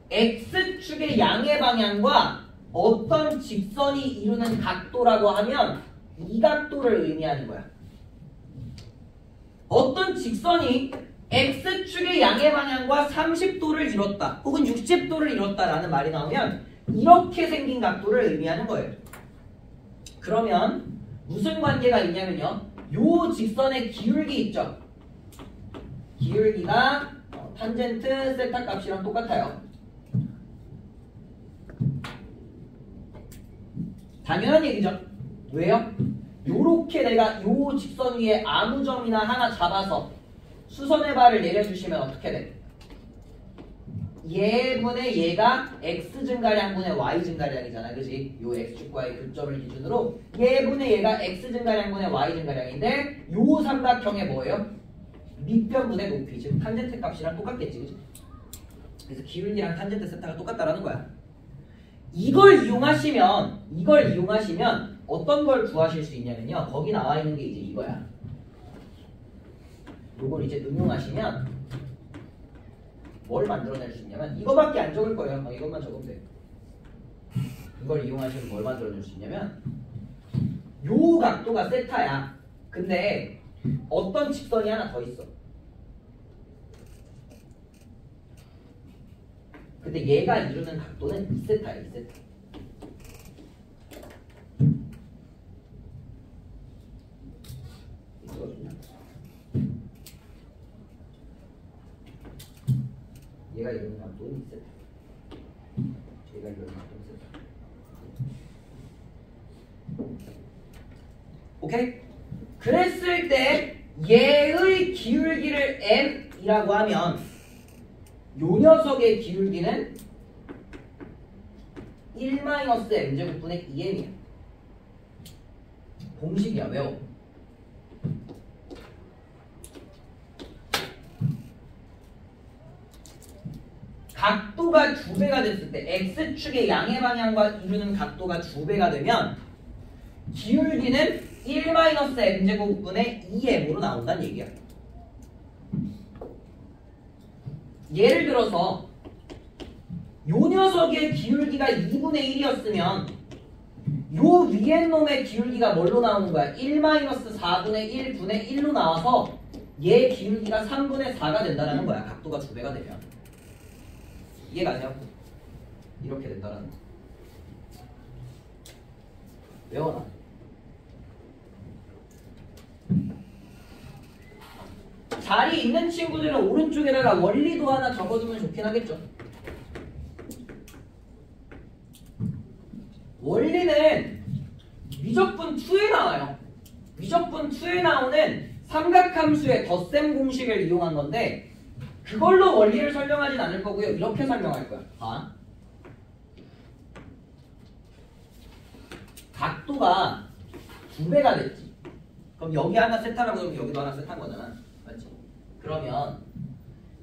X축의 양의 방향과 어떤 직선이 이루는 각도라고 하면 이 각도를 의미하는 거야. 어떤 직선이 X축의 양의 방향과 30도를 이뤘다 혹은 60도를 이뤘다라는 말이 나오면 이렇게 생긴 각도를 의미하는 거예요. 그러면 무슨 관계가 있냐면요, 요 직선의 기울기 있죠. 기울기가 탄젠트 세타 값이랑 똑같아요. 당연한 얘기죠. 왜요? 요렇게 내가 요 직선 위에 아무 점이나 하나 잡아서 수선의 발을 내려주시면 어떻게 돼? 얘분의 얘가 x 증가량분의 y 증가량이잖아, 그지? 요 x축과의 교점을 기준으로 얘분의 얘가 x 증가량분의 y 증가량인데 요 삼각형의 뭐예요? 밑변분의 높이, 즉 탄젠트 값이랑 똑같겠지, 그지? 그래서 기울기랑 탄젠트 세타가 똑같다라는 거야. 이걸 이용하시면 어떤 걸 구하실 수 있냐면요, 거기 나와 있는 게 이제 이거야. 요걸 이제 응용하시면 뭘 만들어낼 수 있냐면 이거밖에 안 적을 거예요. 이것만 적으면 돼. 이걸 이용하시면 뭘 만들어낼 수 있냐면 요 각도가 세타야. 근데 어떤 직선이 하나 더 있어. 근데 얘가 이루는 각도는 2세타야. 2세타. 얘가 이루는 각도는 2세타. 얘가 이루는 각도는 2세타. 오케이? 그랬을 때 얘의 기울기를 m이라고 하면 요 녀석의 기울기는 1-m제곱분의 2m이야. 공식이야. 외워. 각도가 2배가 됐을 때 X축의 양의 방향과 이루는 각도가 2배가 되면 기울기는 1-m제곱분의 2m으로 나온다는 얘기야. 예를 들어서 요 녀석의 기울기가 2분의 1이었으면 요 위에 놈의 기울기가 뭘로 나오는 거야? 1-4분의 1분의 1로 나와서 얘 기울기가 3분의 4가 된다는 거야. 각도가 2배가 되면. 이해가 안 돼요? 이렇게 된다는 거. 외워놔. 자리 있는 친구들은 오른쪽에다가 원리도 하나 적어두면 좋긴 하겠죠. 원리는 미적분 2에 나와요. 미적분 2에 나오는 삼각함수의 덧셈 공식을 이용한 건데 그걸로 원리를 설명하진 않을 거고요. 이렇게 설명할 거야. 봐. 각도가 2배가 됐지. 그럼 여기 하나 세타라고 그러면 여기도 하나 세타인 거잖아. 맞지? 그러면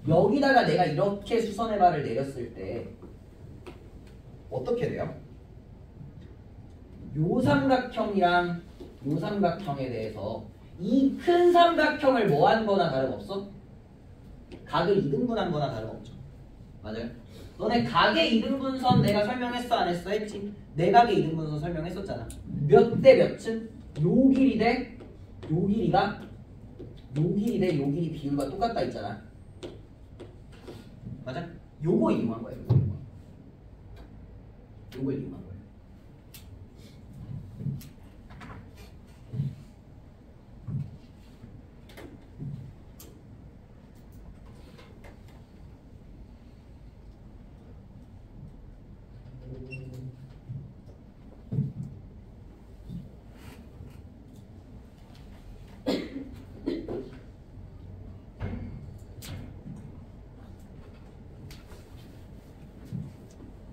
여기다가 내가 이렇게 수선의 발을 내렸을 때 어떻게 돼요? 요 삼각형이랑 요 삼각형에 대해서 이 큰 삼각형을 뭐 한 거나 다름없어? 각을 이등분한 거나 다름없죠. 맞아요? 너네 각의 이등분선 내가 설명했어 안 했어? 했지? 내각의 이등분선 설명했었잖아. 몇 대 몇은? 요 길이 대 요 길이가 요 길이 대 요 길이 비율과 똑같다 있잖아. 맞아? 요거 이용한 거야. 요걸 이용한 거야.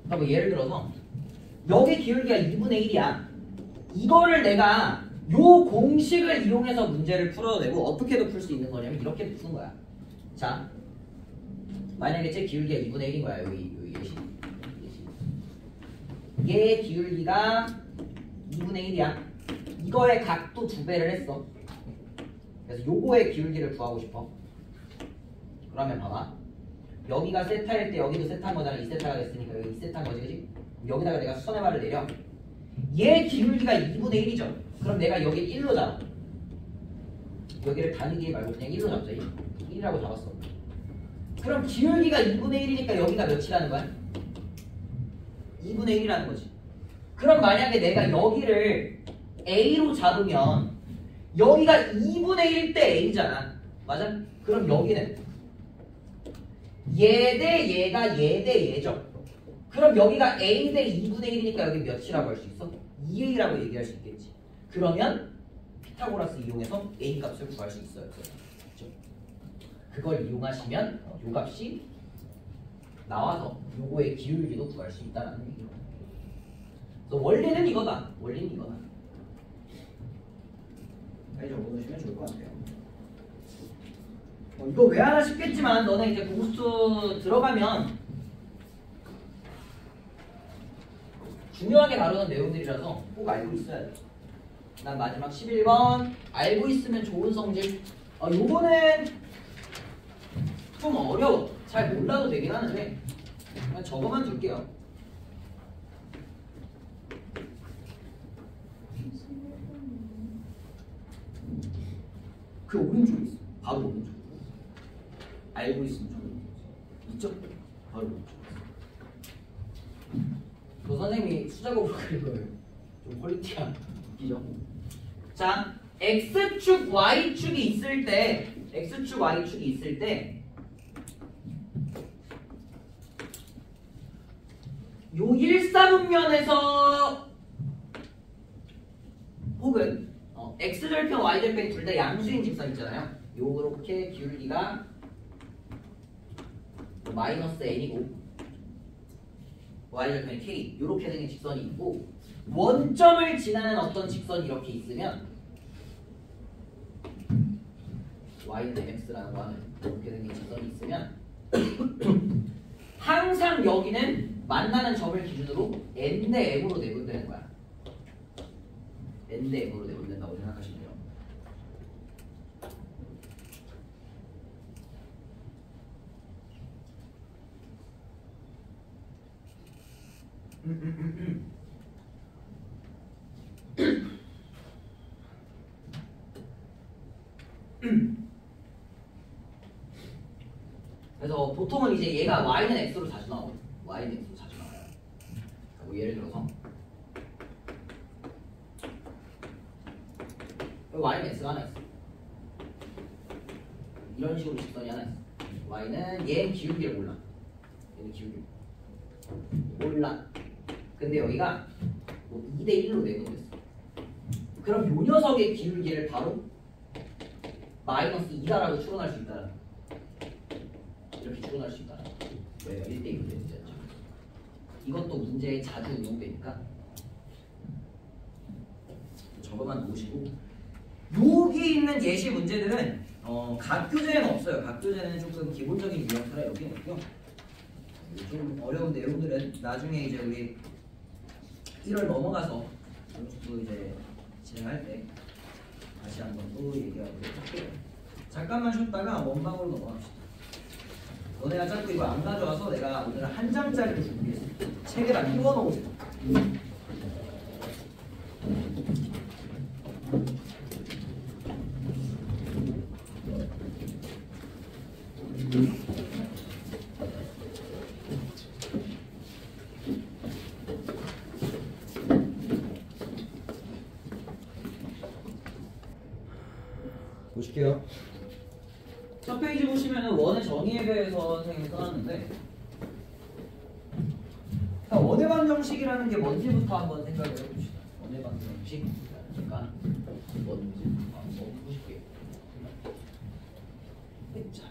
뭐 예를 들어서 여기 기울기가 2분의 1이야. 이거를 내가 요 공식을 이용해서 문제를 풀어도 되고 어떻게도 풀 수 있는 거냐면 이렇게 푸는 거야. 자, 만약에 제 기울기가 2분의 1인 거야. 여기 예시. 얘 기울기가 2분의 1이야. 이거의 각도 2배를 했어. 그래서 요거의 기울기를 구하고 싶어. 그러면 봐봐. 여기가 세타일 때 여기도 세타인 거잖아. 2세타가 됐으니까 여기 2세타인 거지, 그치? 여기다가 내가 수선의 발을 내려. 얘 기울기가 2분의 1이죠. 그럼 내가 여기 1로 잡아. 여기를 단위기 말고 그냥 1로 잡자. 1이라고 잡았어. 그럼 기울기가 2분의 1이니까 여기가 몇이라는 거야? 2분의 1이라는 거지. 그럼 만약에 내가 여기를 A로 잡으면 여기가 2분의 1 대 A잖아. 맞아? 그럼 여기는 얘 대 얘가 얘 대 얘죠. 그럼 여기가 A 대 2분의 1이니까 여기 몇이라고 할 수 있어? 2A라고 얘기할 수 있겠지. 그러면 피타고라스 이용해서 A 값을 구할 수 있어요. 그렇죠? 그걸 이용하시면 요 값이 나와서 요거의 기울기도 구할 수 있다는 얘기예요. 그래서 원리는 이거다. 원리는 이거다. 빨리 적어놓으시면 좋을 것 같아요. 이거 왜 하나 싶겠지만 너네 이제 공수 들어가면 중요하게 다루는 내용들이라서 꼭 알고 있어야 돼. 난 마지막 11번 알고 있으면 좋은 성질. 요거는 좀 어려워. 잘 몰라도 되긴 하는데 그냥 적어만 둘게요. 그 오른쪽에 있어. 바로 오른쪽. 알고 있으면 좀 있죠? 바로 오른쪽. 그 선생님이 수작업으로 그린 거예요. 좀 퀄리티가 웃기죠? 자, X축, Y축이 있을 때 X축, Y축이 있을 때 요 1사분면에서 혹은 X절편, Y절편이 둘 다 양수인 직선 있잖아요. 요렇게 기울기가 마이너스 n이고 Y절편이 K 요렇게 생긴 직선이 있고 원점을 지나는 어떤 직선이 이렇게 있으면 Y는 mx라는 거 하는 이렇게 생긴 직선이 있으면 항상 여기는 만나는 점을 기준으로 n 대 m으로 내분되는 거야. n 대 m으로 내분된다고 생각하시면 돼요. 그래서 보통은 이제 얘가 y는 x로 자주 나와요. y는 x로 자주 나와요. 뭐 예를 들어서 y는 x가 하나 있어. 이런 식으로 직선이 하나 있어. y는 얘 기울기를 몰라. 얘는 기울기 몰라. 근데 여기가 뭐 2대1로 내보냈어. 그럼 요 녀석의 기울기를 바로 마이너스 2다라고 추론할 수 있다. 이렇게 추론할 수 있다. 왜요? 1대1로 내보냈죠. 이것도 문제에 자주 응용되니까 저거만 놓으시고, 여기 있는 예시 문제들은 각 교재에는 없어요. 각 교재는 조금 기본적인 유형들라 여기 있고요. 좀 어려운 내용들은 나중에 이제 우리 1월 넘어가서 또 이제 진행할 때 다시 한번 또 얘기하도록 할게요. 잠깐만 쉬었다가 원방으로 넘어갑시다. 너네가 자꾸 이거 안 가져와서 내가 오늘 한 장짜리를 준비했어. 책에다 띄워놓으세요. 보실게요. 첫 페이지 보시면은 원의 정의에 대해서 선생님이 써놨는데, 원의 방정식이라는 게 뭔지부터 한번 생각을 해봅시다. 원의 방정식, 그러니까 뭔지부터 한번 보실게요. 자,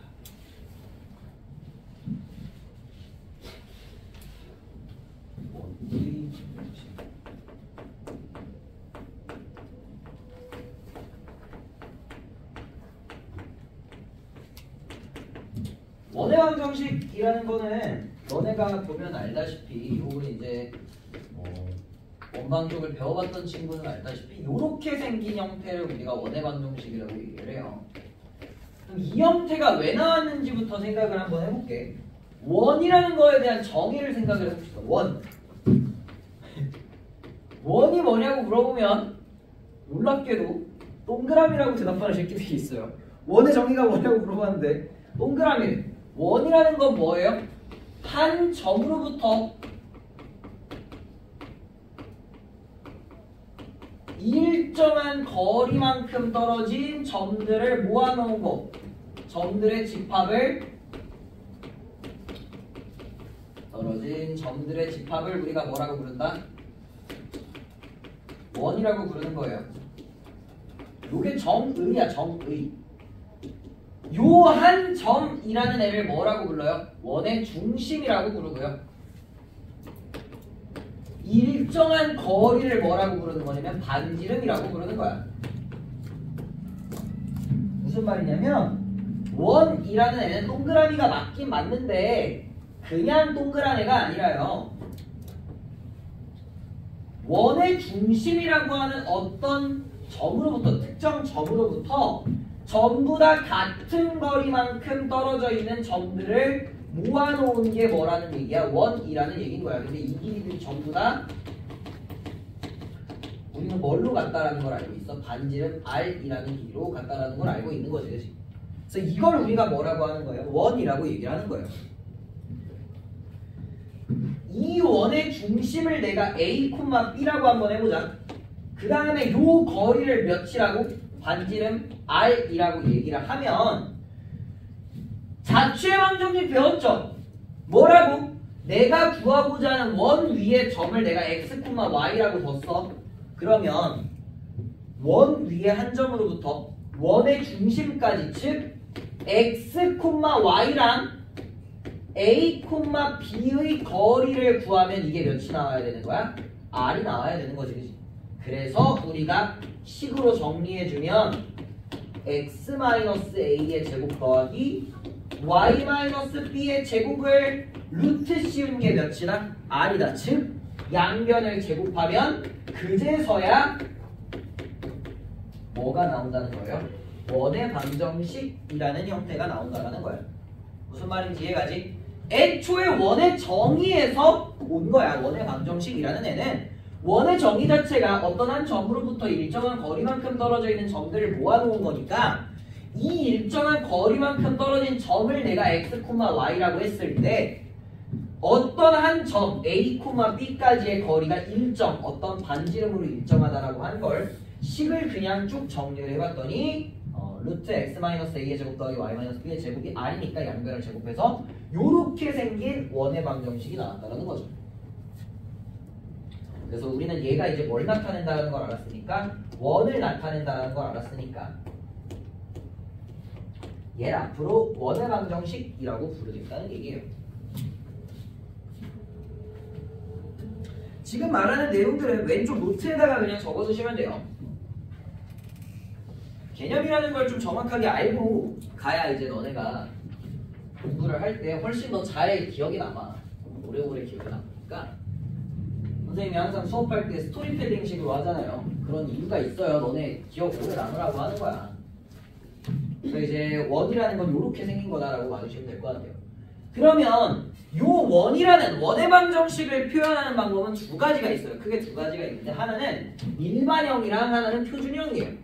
원의 방정식. 원의 방정식이라는 거는 너네가 보면 알다시피, 요건 이제 원방정을 배워봤던 친구는 알다시피 이렇게 생긴 형태를 우리가 원의 방정식이라고 얘기를 해요. 그럼 이 형태가 왜 나왔는지부터 생각을 한번 해볼게. 원이라는 거에 대한 정의를 생각을 해봅시다. 원이 뭐냐고 물어보면 놀랍게도 동그라미라고 대답하는 새끼들이 있어요. 원의 정의가 뭐냐고 물어봤는데 동그라미. 원이라는 건 뭐예요? 한 점으로부터 일정한 거리만큼 떨어진 점들을 모아놓은 거, 점들의 집합을, 떨어진 점들의 집합을 우리가 뭐라고 부른다? 원이라고 부르는 거예요. 요게 정의야, 정의. 요 한 점이라는 애를 뭐라고 불러요? 원의 중심이라고 부르고요. 일정한 거리를 뭐라고 부르는 거냐면 반지름이라고 부르는 거야. 무슨 말이냐면 원이라는 애는 동그라미가 맞긴 맞는데 그냥 동그란 애가 아니라요. 원의 중심이라고 하는 어떤 점으로부터, 특정 점으로부터 전부 다 같은 거리만큼 떨어져 있는 점들을 모아놓은 게 뭐라는 얘기야? 원이라는 얘기인 거야. 근데 이 길이들이 전부 다 우리는 뭘로 같다라는 걸 알고 있어? 반지름 R이라는 길이로 같다라는 걸 알고 있는 거지, 그치? 그래서 이걸 우리가 뭐라고 하는 거예요? 원이라고 얘기를 하는 거예요. 이 원의 중심을 내가 A, B라고 한번 해보자. 그 다음에 요 거리를 몇이라고? 반지름 R이라고 얘기를 하면 자취의 방정식 배웠죠? 뭐라고? 내가 구하고자 하는 원 위에 점을 내가 X, Y라고 뒀어. 그러면 원 위에 한 점으로부터 원의 중심까지, 즉 X, Y랑 A, B의 거리를 구하면 이게 몇이 나와야 되는 거야? R이 나와야 되는 거지, 그치? 그래서 우리가 식으로 정리해주면 x-a의 제곱 더하기 y-b의 제곱을 루트 씌운 게 몇이다? r이다. 즉 양변을 제곱하면 그제서야 뭐가 나온다는 거예요? 원의 방정식이라는 형태가 나온다는 거예요. 무슨 말인지 이해가지? 애초에 원의 정의에서 온 거야. 원의 방정식이라는 애는 원의 정의 자체가 어떤 한 점으로부터 일정한 거리만큼 떨어져 있는 점들을 모아놓은 거니까 이 일정한 거리만큼 떨어진 점을 내가 x, y라고 했을 때 어떤 한 점 a, b까지의 거리가 일정, 어떤 반지름으로 일정하다라고 한 걸 식을 그냥 쭉 정리를 해봤더니 루트 x-a의 제곱 더하기 y-b의 제곱이 r이니까 양변을 제곱해서 요렇게 생긴 원의 방정식이 나왔다는 거죠. 그래서 우리는 얘가 이제 뭘 나타낸다는 걸 알았으니까 원을 나타낸다는 걸 알았으니까 얘를 앞으로 원의 방정식이라고 부르겠다는 얘기예요. 지금 말하는 내용들은 왼쪽 노트에다가 그냥 적어두시면 돼요. 개념이라는 걸 좀 정확하게 알고 가야 이제 너네가 공부를 할 때 훨씬 더 잘 기억이 남아. 오래오래 기억이 남으니까 선생님이 항상 수업할 때 스토리텔링식으로 하잖아요. 그런 이유가 있어요. 너네 기억 오래 남으라고 하는 거야. 그래서 이제 원이라는 건 이렇게 생긴 거다라고 봐주시면 될 것 같아요. 그러면 요 원이라는 원의 방정식을 표현하는 방법은 두 가지가 있어요. 크게 두 가지가 있는데 하나는 일반형이랑 하나는 표준형이에요.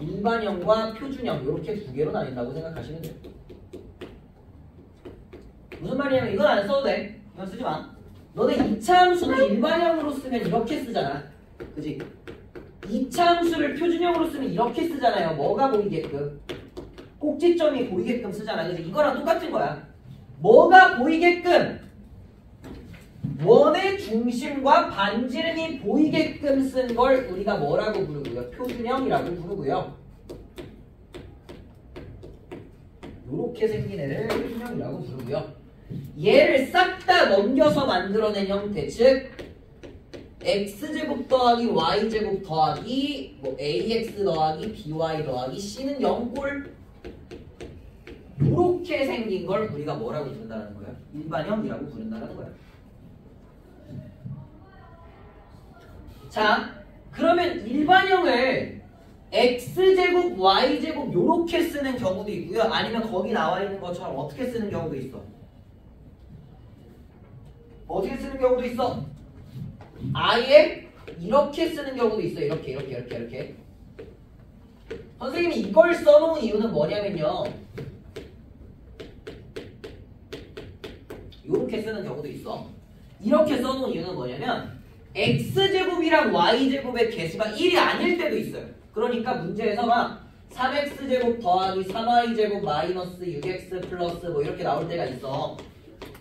일반형과 표준형 이렇게 두 개로 나뉜다고 생각하시면 돼요. 무슨 말이냐면 이건 안 써도 돼. 이건 쓰지 마. 너네 2차 함수는 일반형으로 쓰면 이렇게 쓰잖아. 그지? 2차 함수를 표준형으로 쓰면 이렇게 쓰잖아요. 뭐가 보이게끔? 꼭지점이 보이게끔 쓰잖아. 그지? 이거랑 똑같은 거야. 뭐가 보이게끔? 원의 중심과 반지름이 보이게끔 쓴 걸 우리가 뭐라고 부르고요? 표준형이라고 부르고요. 요렇게 생긴 애를 표준형이라고 부르고요. 얘를 싹 다 넘겨서 만들어낸 형태, 즉 x제곱 더하기 y제곱 더하기 ax 더하기 by 더하기 c는 0꼴 요렇게 생긴 걸 우리가 뭐라고 부른다는 거야? 일반형이라고 부른다는 거야. 자, 그러면 일반형을 x제곱 y제곱 요렇게 쓰는 경우도 있고요. 아니면 거기 나와 있는 것처럼 어떻게 쓰는 경우도 있어. 어떻게 쓰는 경우도 있어. 아예 이렇게 쓰는 경우도 있어. 이렇게. 선생님이 이걸 써놓은 이유는 뭐냐면요. 이렇게 쓰는 경우도 있어. 이렇게 써놓은 이유는 뭐냐면 x제곱이랑 y제곱의 개수가 1이 아닐 때도 있어요. 그러니까 문제에서 막 3x제곱 더하기 3y제곱 마이너스 6x 플러스 뭐 이렇게 나올 때가 있어.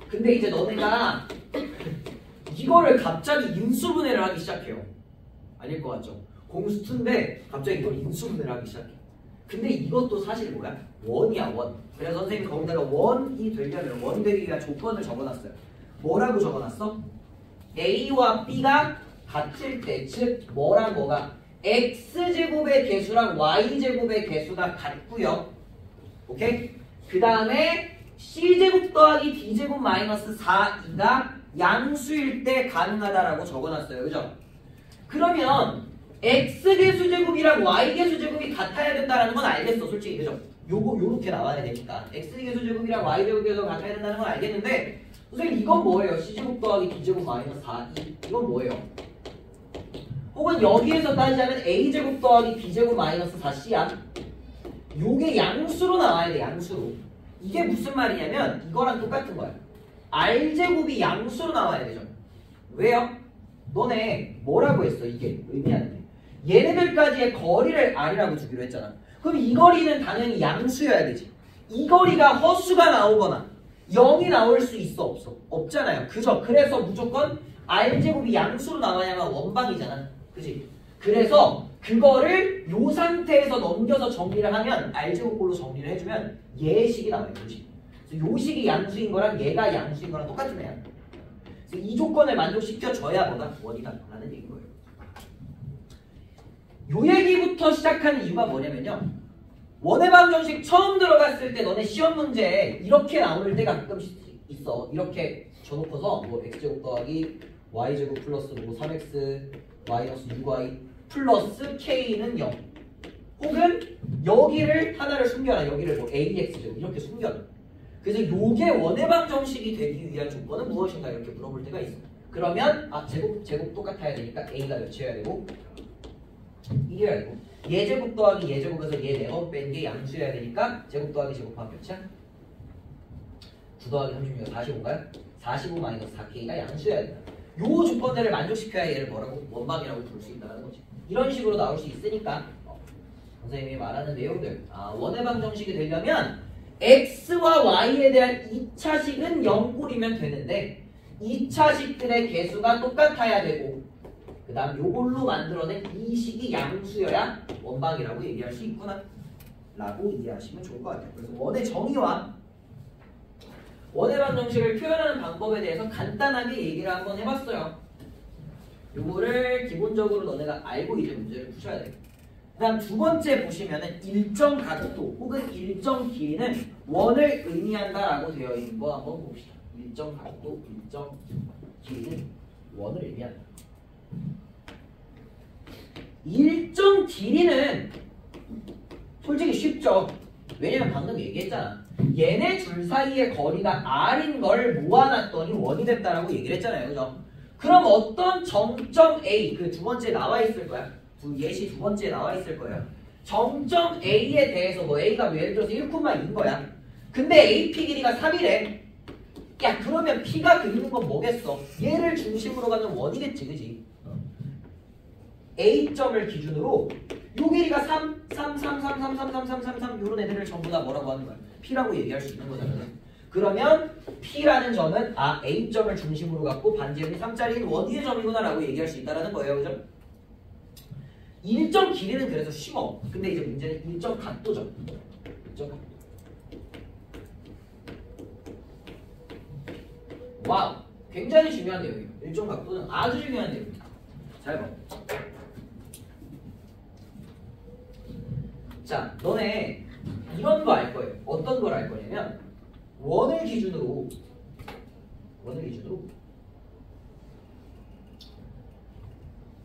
근데 이제 너네가 이거를 갑자기 인수분해를 하기 시작해요. 아닐 것 같죠? 공수2인데 갑자기 이걸 인수분해를 하기 시작해. 근데 이것도 사실 뭐야? 원이야, 원. 그래서 선생님이 거기다가 원이 되려면 원 되기 위한 조건을 적어놨어요. 뭐라고 적어놨어? A와 B가 같을 때, 즉 뭐랑 뭐가 X제곱의 개수랑 Y제곱의 개수가 같고요. 오케이? 그 다음에 C제곱 더하기 D제곱 마이너스 4가 양수일 때 가능하다라고 적어놨어요. 그죠? 그러면 X개수제곱이랑 Y개수제곱이 같아야 된다는 건 알겠어. 솔직히. 그죠? 요렇게 나와야 되니까 X개수제곱이랑 Y제곱이 같아야 된다는 건 알겠는데 선생님 이건 뭐예요? C제곱 더하기 D제곱 마이너스 4 이건 뭐예요? 혹은 여기에서 따지자면 A제곱 더하기 B제곱 마이너스 4C야. 요게 양수로 나와야 돼. 양수로. 이게 무슨 말이냐면 이거랑 똑같은 거야. R제곱이 양수로 나와야 되죠. 왜요? 너네 뭐라고 했어? 이게 의미하는 게 얘네들까지의 거리를 R이라고 주기로 했잖아. 그럼 이 거리는 당연히 양수여야 되지. 이 거리가 허수가 나오거나 0이 나올 수 있어? 없어? 없잖아요. 그죠? 그래서 무조건 R제곱이 양수로 나와야만 원방이잖아. 그지? 그래서 그거를 요 상태에서 넘겨서 정리를 하면 R제곱꼴로 정리를 해주면 얘의 식이 나와요. 그지? 요 식이 양수인 거랑 얘가 양수인 거랑 똑같은 애야. 그래서 이 조건을 만족시켜줘야 뭐다? 원이다 라는 얘기인 거예요. 요 얘기부터 시작하는 이유가 뭐냐면요. 원의 방정식 처음 들어갔을 때 너네 시험 문제에 이렇게 나올 때가 가끔씩 있어. 이렇게 줘놓고서 뭐 x제곱 더하기 y제곱 플러스 뭐 3x 마이너스 6y 플러스 k는 0 혹은 여기를 하나를 숨겨놔. 여기를 뭐 ax제곱 이렇게 숨겨놔. 그래서 요게 원해방 정식이 되기 위한 조건은 무엇인가 이렇게 물어볼 때가 있어. 그러면 제곱 똑같아야 되니까 A가 몇이어야 되고 1이어야 되고 예제곱 더하기 예제곱에서 얘 4번 뺀 게 양수여야 되니까 제곱 더하기 제곱하면 몇이야? 9 더하기 36이 45인가요? 45 마이너스 4K가 양수여야 된다. 요 조건들을 만족시켜야 얘를 뭐라고? 원방이라고 부를 수 있다는 거지. 이런 식으로 나올 수 있으니까 선생님이 말하는 내용들 원해방 정식이 되려면 X와 Y에 대한 2차식은 0꼴이면 되는데 2차식들의 개수가 똑같아야 되고 그 다음 요걸로 만들어낸 이 식이 양수여야 원방이라고 얘기할 수 있구나 라고 이해하시면 좋을 것 같아요. 그래서 원의 정의와 원해방 정식을 표현하는 방법에 대해서 간단하게 얘기를 한번 해봤어요. 요거를 기본적으로 너네가 알고 이제 문제를 푸셔야 돼요. 그 다음 두 번째 보시면은 일정 각도 혹은 일정 길이는 원을 의미한다라고 되어 있는 거 한번 봅시다. 일정 각도, 일정 길이는 원을 의미한다. 일정 길이는 솔직히 쉽죠. 왜냐면 방금 얘기했잖아. 얘네 둘 사이의 거리가 R인 걸 모아놨더니 원이 됐다라고 얘기를 했잖아요. 그죠? 그럼 어떤 정점 A, 그 두 번째에 나와 있을 거야. 예시 두 번째에 나와 있을 거예요. 정점 A에 대해서 뭐 A가 뭐 예를 들어서 1,2인 거야. 근데 AP 길이가 3이래. 야 그러면 P가 그리는 건 뭐겠어? 얘를 중심으로 가는 원이겠지, 그지? A점을 기준으로 요 길이가 3, 3, 3, 3, 3, 3, 3, 3, 3, 3 요런 애들을 전부 다 뭐라고 하는 거야? P라고 얘기할 수 있는 거잖아요. 그러면 P라는 점은 A점을 중심으로 갖고 반지름이 3짜리인 원위의 점이구나 라고 얘기할 수 있다는 거예요. 그죠? 일정 길이는 그래서 쉬워. 근데 이제 문제는 일정 각도죠. 일정 각도. 와우. 굉장히 중요한 내용이에요. 일정 각도는 아주 중요한 내용입니다. 잘 봐. 자, 너네 이런 거 알 거예요. 어떤 걸 알 거냐면 원을 기준으로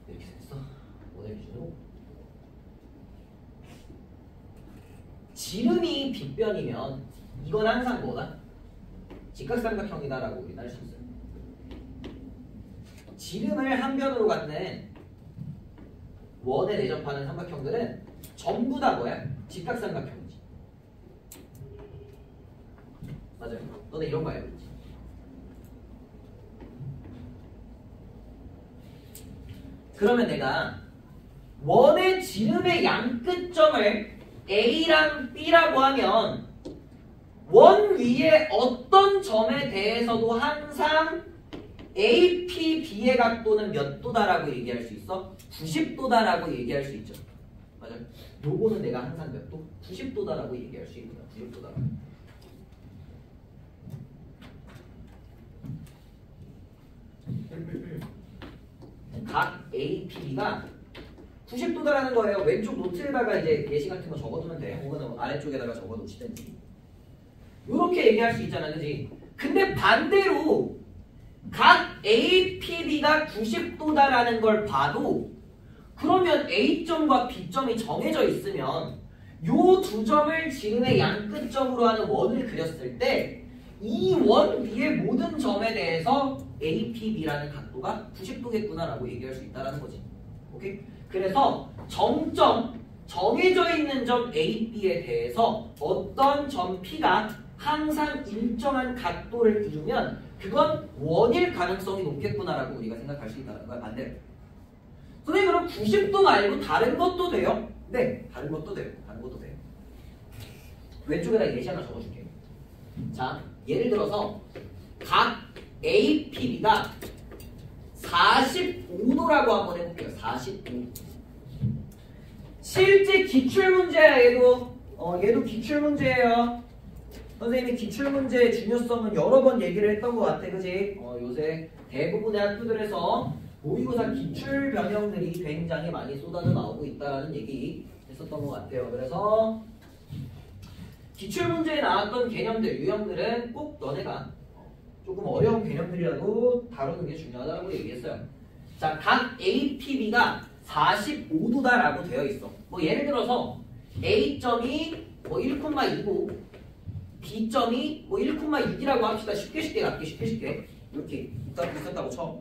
이렇게 됐어. 원을 기준으로 지름이 빗변이면 이건 항상 뭐다? 직각삼각형이다라고 우리는 할 수 있어요. 지름을 한 변으로 갖는 원에 대접하는 삼각형들은 전부 다 뭐야? 직각삼각형이지. 맞아요. 너네 이런 거 알고 있지? 그러면 내가 원의 지름의 양 끝점을 A랑 B라고 하면 원 위에 어떤 점에 대해서도 항상 AP, B의 각도는 몇 도다라고 얘기할 수 있어? 90도다라고 얘기할 수 있죠. 맞아요. 요거는 내가 항상 몇 도? 90도다라고 얘기할 수 있구나. 90도다라고. 각 AP가 90도다라는 거예요. 왼쪽 노트에다가 이제 예시 같은 거 적어두면 돼. 혹은 아래쪽에다가 적어놓으시든지. 요렇게 얘기할 수 있잖아, 그지? 근데 반대로 각 APB가 90도다라는 걸 봐도 그러면 A점과 B점이 정해져 있으면 요 두 점을 지름의 양 끝점으로 하는 원을 그렸을 때 이 원 위의 모든 점에 대해서 APB라는 각도가 90도겠구나라고 얘기할 수 있다는 거지. 오케이? 그래서 정점, 정해져 있는 점 AB에 대해서 어떤 점 P가 항상 일정한 각도를 이루면 그건 원일 가능성이 높겠구나라고 우리가 생각할 수 있다는 거야. 반대로. 선생님 그럼 90도 말고 다른 것도 돼요? 네, 다른 것도 돼요. 다른 것도 돼요. 왼쪽에다 예시 하나 적어줄게요. 자, 예를 들어서 각 APB가 45도라고 한번 해볼게요. 45. 실제 기출문제야 얘도. 얘도 기출문제예요. 선생님이 기출문제의 중요성은 여러 번 얘기를 했던 것 같아. 그지? 요새 대부분의 학교들에서 모의고사 기출 변형들이 굉장히 많이 쏟아져 나오고 있다는 얘기 했었던 것 같아요. 그래서 기출문제에 나왔던 개념들, 유형들은 꼭 너네가 조금 어려운 개념들이라도 다루는 게 중요하다고 얘기했어요. 자, 각 APB가 45도다라고 되어 있어. 뭐 예를 들어서 A점이 뭐 1,2고 B점이 뭐 1,6이라고 합시다. 쉽게 갈게 쉽게 이렇게 있었다고 쳐.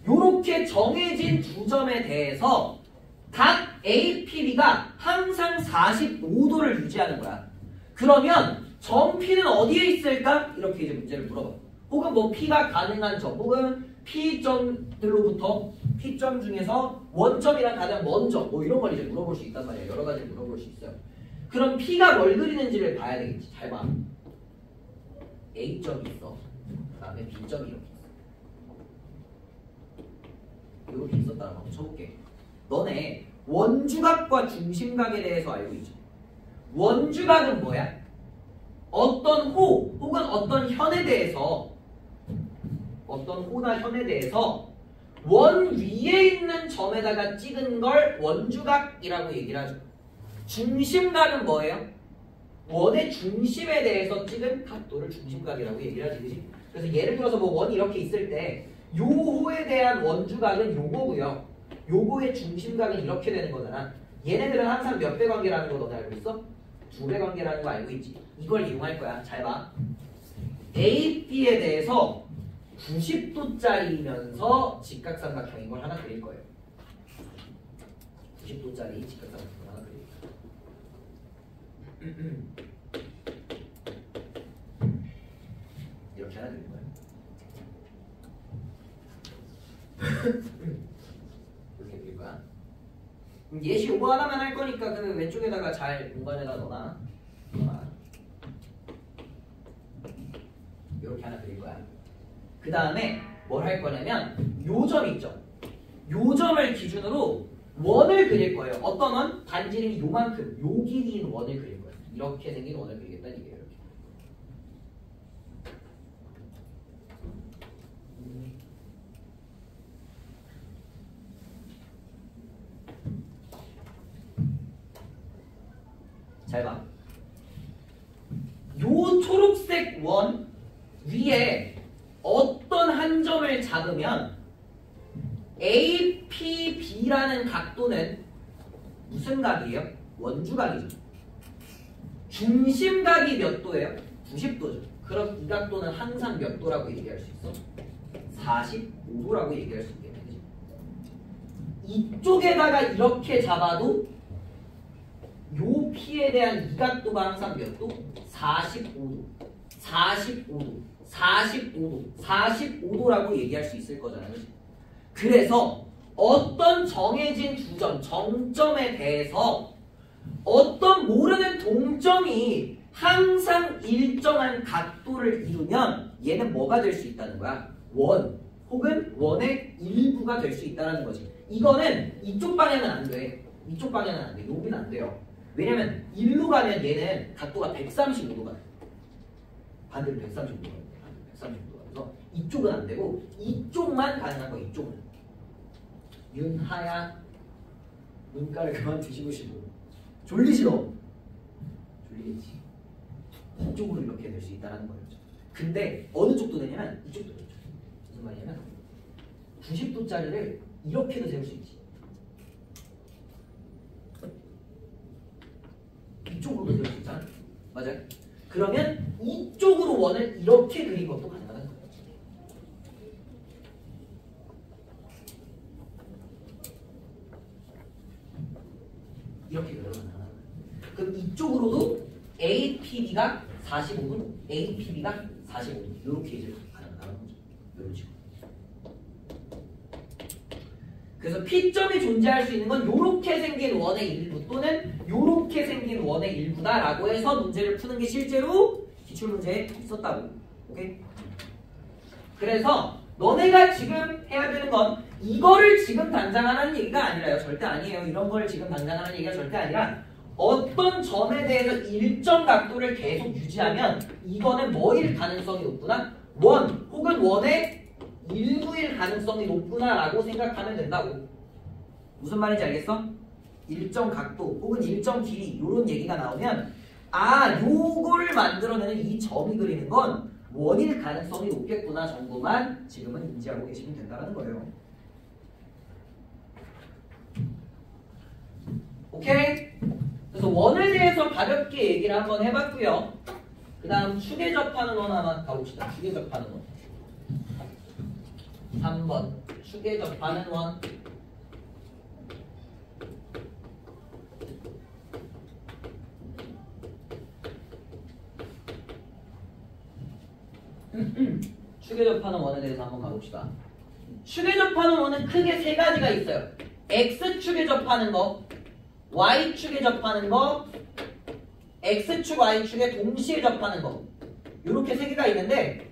요렇게 정해진 두 점에 대해서 각 A, P, B가 항상 45도를 유지하는 거야. 그러면 점 P는 어디에 있을까? 이렇게 이제 문제를 물어봐. 혹은 뭐 P가 가능한 점, 혹은 P점들로부터 P점 중에서 원점이랑 가장 먼저 뭐 이런 걸 이제 물어볼 수 있단 말이야. 여러 가지를 물어볼 수 있어요. 그럼 P가 뭘 그리는지를 봐야 되겠지. 잘 봐. A점이 있어. 그 다음에 B점이 이렇게 있어. 이렇게 있었다라고 한번 쳐볼게. 너네 원주각과 중심각에 대해서 알고 있죠? 원주각은 뭐야? 어떤 호 혹은 어떤 현에 대해서 어떤 호나 현에 대해서 원 위에 있는 점에다가 찍은 걸 원주각이라고 얘기를 하죠. 중심각은 뭐예요? 원의 중심에 대해서 찍은 각도를 중심각이라고 얘기를 하지, 그치? 그래서 예를 들어서 뭐 원이 이렇게 있을 때 요 호에 대한 원주각은 요거고요. 요거의 중심각은 이렇게 되는 거잖아. 얘네들은 항상 몇 배 관계라는 거 너네 알고 있어? 2배 관계라는 거 알고 있지? 이걸 이용할 거야. 잘 봐. A, B에 대해서 90도짜리면서 직각삼각형인 걸 하나 그릴 거예요. 90도짜리 직각삼각형 하나 그릴 거예요. 이렇게 하나 그릴 거예요. 이렇게 그릴 거야. 예시 요거 하나만 할 거니까 그 왼쪽에다가 잘 공간에다 넣어놔. 이렇게 하나 그릴 거야. 그 다음에 뭘 할 거냐면 요 점 있죠? 요 점을 기준으로 원을 그릴 거예요. 어떤 원? 반지름이 요만큼, 요 길이인 원을 그릴 거예요. 이렇게 생긴 원을 그리겠다는 얘기예요. 이렇게. 잘 봐. 요 초록색 원 위에 어떤 한 점을 잡으면 APB라는 각도는 무슨 각이에요? 원주각이죠. 중심각이 몇 도예요? 90도죠. 그럼 이 각도는 항상 몇 도라고 얘기할 수 있어? 45도라고 얘기할 수 있겠네. 그치? 이쪽에다가 이렇게 잡아도 요 P에 대한 이 각도가 항상 몇 도? 45도, 45도, 45도, 45도라고 얘기할 수 있을 거잖아요. 그치? 그래서 어떤 정해진 두 점, 정점에 대해서 어떤 모르는 동점이 항상 일정한 각도를 이루면 얘는 뭐가 될 수 있다는 거야? 원 혹은 원의 일부가 될 수 있다는 거지. 이거는 이쪽 방향은 안 돼. 이쪽 방향은 안 돼. 여기는 안 돼요. 왜냐면 일로 가면 얘는 각도가 135도가 돼. 반대로 135도가 돼. 135도가 돼서 이쪽은 안 되고 이쪽만 가능한 거야. 이쪽은. 윤하야 눈가를 그만 뒤집으시고 졸리시러 졸리겠지. 이쪽으로 이렇게 될 수 있다는 거였죠. 근데 어느 쪽도 되냐면 이쪽도 되죠. 무슨 말이냐면 90도짜리를 이렇게도 세울 수 있지. 이쪽으로도 세울 수 있잖아. 맞아요? 그러면 이쪽으로 원을 이렇게 그린 것도 가능하다는 거예요. 이렇게 그려도 가능하다는 거예요. 그럼 이쪽으로도 APB가 45도, APB가 45도 이렇게 이제 가능하다는 거죠. 이런 식으로. 그래서 P점이 존재할 수 있는 건 이렇게 생긴 원의 일부 또는 이렇게 생긴 원의 일부다라고 해서 문제를 푸는 게 실제로 기출문제에 있었다고. 오케이? 그래서 너네가 지금 해야 되는 건 이거를 지금 당장 하라는 얘기가 아니라요. 절대 아니에요. 이런 걸 지금 당장 하라는 얘기가 절대 아니라 어떤 점에 대해서 일정 각도를 계속 유지하면 이거는 뭐일 가능성이 높구나? 원 혹은 원의 일부일 가능성이 높구나라고 생각하면 된다고. 무슨 말인지 알겠어? 일정 각도 혹은 일정 길이 이런 얘기가 나오면 아 요거를 만들어내는 이 점이 그리는 건 원일 가능성이 높겠구나 정도만 지금은 인지하고 계시면 된다는 거예요. 오케이? 그래서 원에 대해서 가볍게 얘기를 한번 해봤고요. 그 다음 축에 접하는 원 하나 가봅시다. 축에 접하는 원 3번 축에 접하는 원 축에 접하는 원에 대해서 한번 가봅시다. 축에 접하는 원은 크게 세 가지가 있어요. X축에 접하는 거, Y축에 접하는 거, X축, Y축에 동시에 접하는 거. 이렇게 세 개가 있는데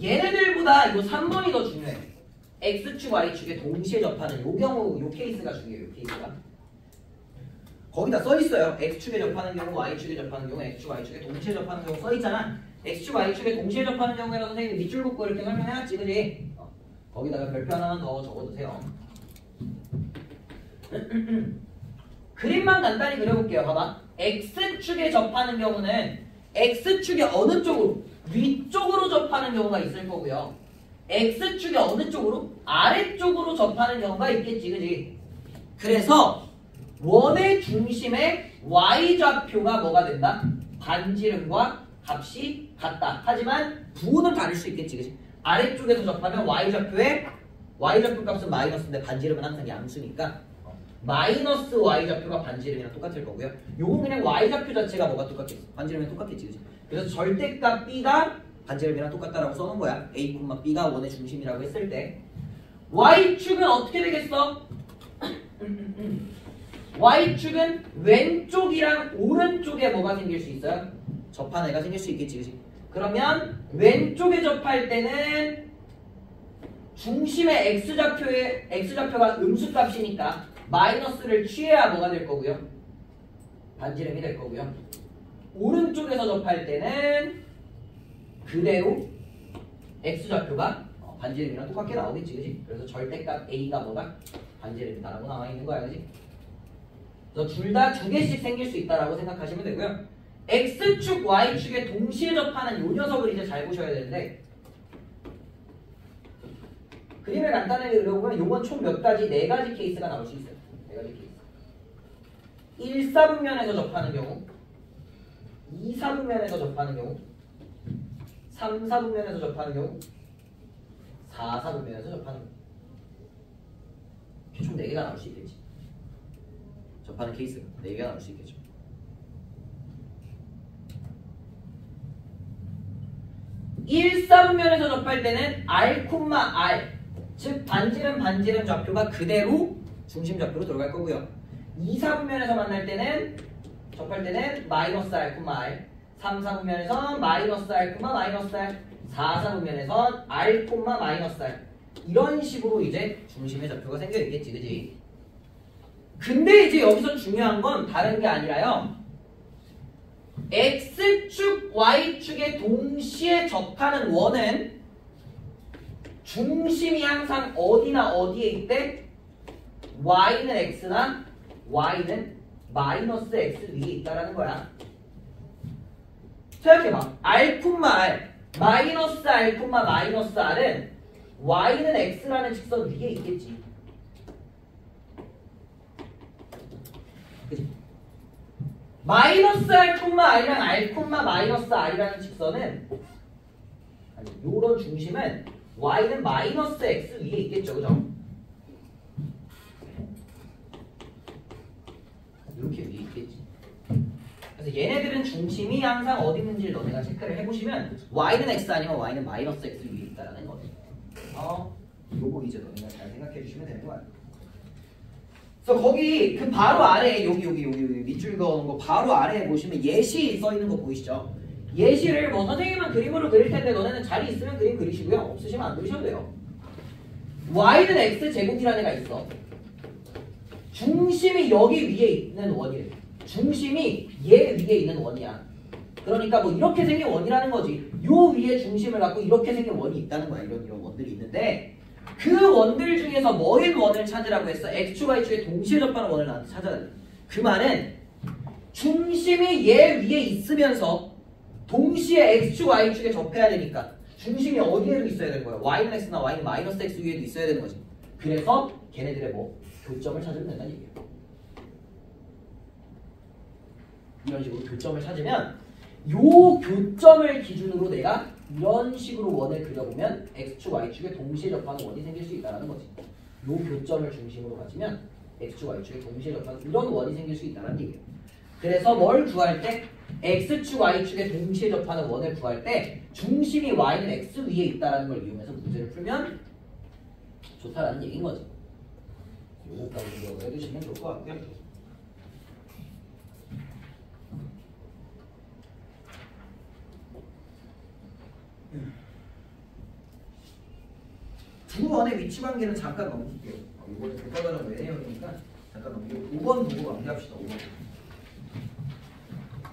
얘네들보다 이 3번이 더 중요해. X축, Y축에 동시에 접하는 요 경우, 요 케이스가 중요해요. 요 케이스가. 거기다 써있어요. X축에 접하는 경우, Y축에 접하는 경우, X축, Y축에 동시에 접하는 경우 써있잖아. X축, Y축에 동시에 접하는 경우에는 선생님이 밑줄 긋고 이렇게 설명해놨지, 그지? 거기다가 별표 하나만 더 적어두세요. 그림만 간단히 그려볼게요. 봐봐. X축에 접하는 경우는 X축의 어느 쪽으로? 위쪽으로 접하는 경우가 있을 거고요. X축의 어느 쪽으로? 아래쪽으로 접하는 경우가 있겠지, 그지? 그래서 원의 중심에 Y좌표가 뭐가 된다? 반지름과 값이 같다. 하지만 부호는 다를 수 있겠지, 그치? 아래쪽에서 접하면 Y좌표 값은 마이너스인데 반지름은 항상 양수니까 마이너스 Y좌표가 반지름이랑 똑같을 거고요. 요건 그냥 Y좌표 자체가 뭐가 똑같겠어? 반지름이랑 똑같겠지, 그치? 그래서 절대값 B가 반지름이랑 똑같다라고 써놓은 거야. A, B가 원의 중심이라고 했을 때 Y축은 어떻게 되겠어? Y축은 왼쪽이랑 오른쪽에 뭐가 생길 수 있어요? 접한 애가 생길 수 있겠지, 그치? 그러면 왼쪽에 접할 때는 중심의 X좌표가 음수값이니까 마이너스를 취해야 뭐가 될 거고요? 반지름이 될 거고요. 오른쪽에서 접할 때는 그대로 X좌표가 반지름이랑 똑같게 나오겠지, 그치? 그래서 절대값 A가 뭐다? 반지름이다라고 나와 있는 거야, 그치? 그래서 둘 다 두 개씩 생길 수 있다라고 생각하시면 되고요. X축, Y축에 동시에 접하는 요 녀석을 이제 잘 보셔야 되는데 그림을 간단하게 그려보면 요건 총 몇 가지? 네 가지 케이스가 나올 수 있어요. 네 가지 케이스. 1사분면에서 접하는 경우 2사분면에서 접하는 경우 3사분면에서 접하는 경우 4사분면에서 접하는 경우 총 4개가 나올 수 있겠지. 접하는 케이스가 4개가 나올 수 있겠죠. 1사분면에서 접할 때는 R, R 즉 반지름 좌표가 그대로 중심 좌표로 들어갈 거고요. 2사분면에서 만날 때는 접할 때는 마이너스 R, R 3사분면에선 마이너스 R, 마이너스 R 4사분면에선 R, 마이너스 R 이런 식으로 이제 중심의 좌표가 생겨 있겠지, 그지? 근데 이제 여기서 중요한 건 다른 게 아니라요. X축, Y축에 동시에 접하는 원은 중심이 항상 어디나 어디에 있대? Y는 X나 Y는 마이너스 X 위에 있다라는 거야. 생각해봐. R, 마이너스 R, 마이너스 R은 Y는 X라는 직선 위에 있겠지. 그치? 마이너스 R, R이랑 R, 마이너스 R이라는 직선은 요런 중심은 Y는 마이너스 X 위에 있겠죠, 그죠? 이렇게 위에 있겠지. 그래서 얘네들은 중심이 항상 어디 있는지를 너네가 체크를 해보시면 Y는 X 아니면 Y는 마이너스 X 위에 있다라는 거지. 요거 이제 너네가 잘 생각해 주시면 되는 거야. 그래서 거기 그 바로 아래에 여기 밑줄 그은 거 바로 아래에 보시면 예시 써 있는 거 보이시죠? 예시를 뭐 선생님은 그림으로 그릴 텐데 너네는 자리 있으면 그림 그리시고요. 없으시면 안 그리셔도 돼요. Y는 X 제곱이라는 애가 있어. 중심이 여기 위에 있는 원이래. 중심이 얘 위에 있는 원이야. 그러니까 뭐 이렇게 생긴 원이라는 거지. 요 위에 중심을 갖고 이렇게 생긴 원이 있다는 거야. 이런 원들이 있는데 그 원들 중에서 뭐인 원을 찾으라고 했어? X축, Y축에 동시에 접하는 원을 나한테 찾아야 돼. 그 말은 중심이 얘 위에 있으면서 동시에 X축, Y축에 접해야 되니까 중심이 어디에도 있어야 되는 거야. Y는 X나 Y는 마이너스 X 위에도 있어야 되는 거지. 그래서 걔네들의 교점을 찾으면 된다는 얘기예요. 이런 식으로 교점을 찾으면 요 교점을 기준으로 내가 이런 식으로 원을 그려보면 X축, Y축에 동시에 접하는 원이 생길 수 있다는 거지. 요 교점을 중심으로 가지면 X축, Y축에 동시에 접하는 이런 원이 생길 수 있다는 얘기예요. 그래서 뭘 구할 때 X축, Y축에 동시에 접하는 원을 구할 때 중심이 Y는 X 위에 있다는 걸 이용해서 문제를 풀면 좋다라는 얘기인 거지. 요거까지 기억을 해두시면 좋을 것 같고요. 두 원의 위치 관계는 잠깐 넘길게요. 이번에 대과과정 외래형이니까 잠깐 넘기고 5번 보고 마무리합시다. 5번.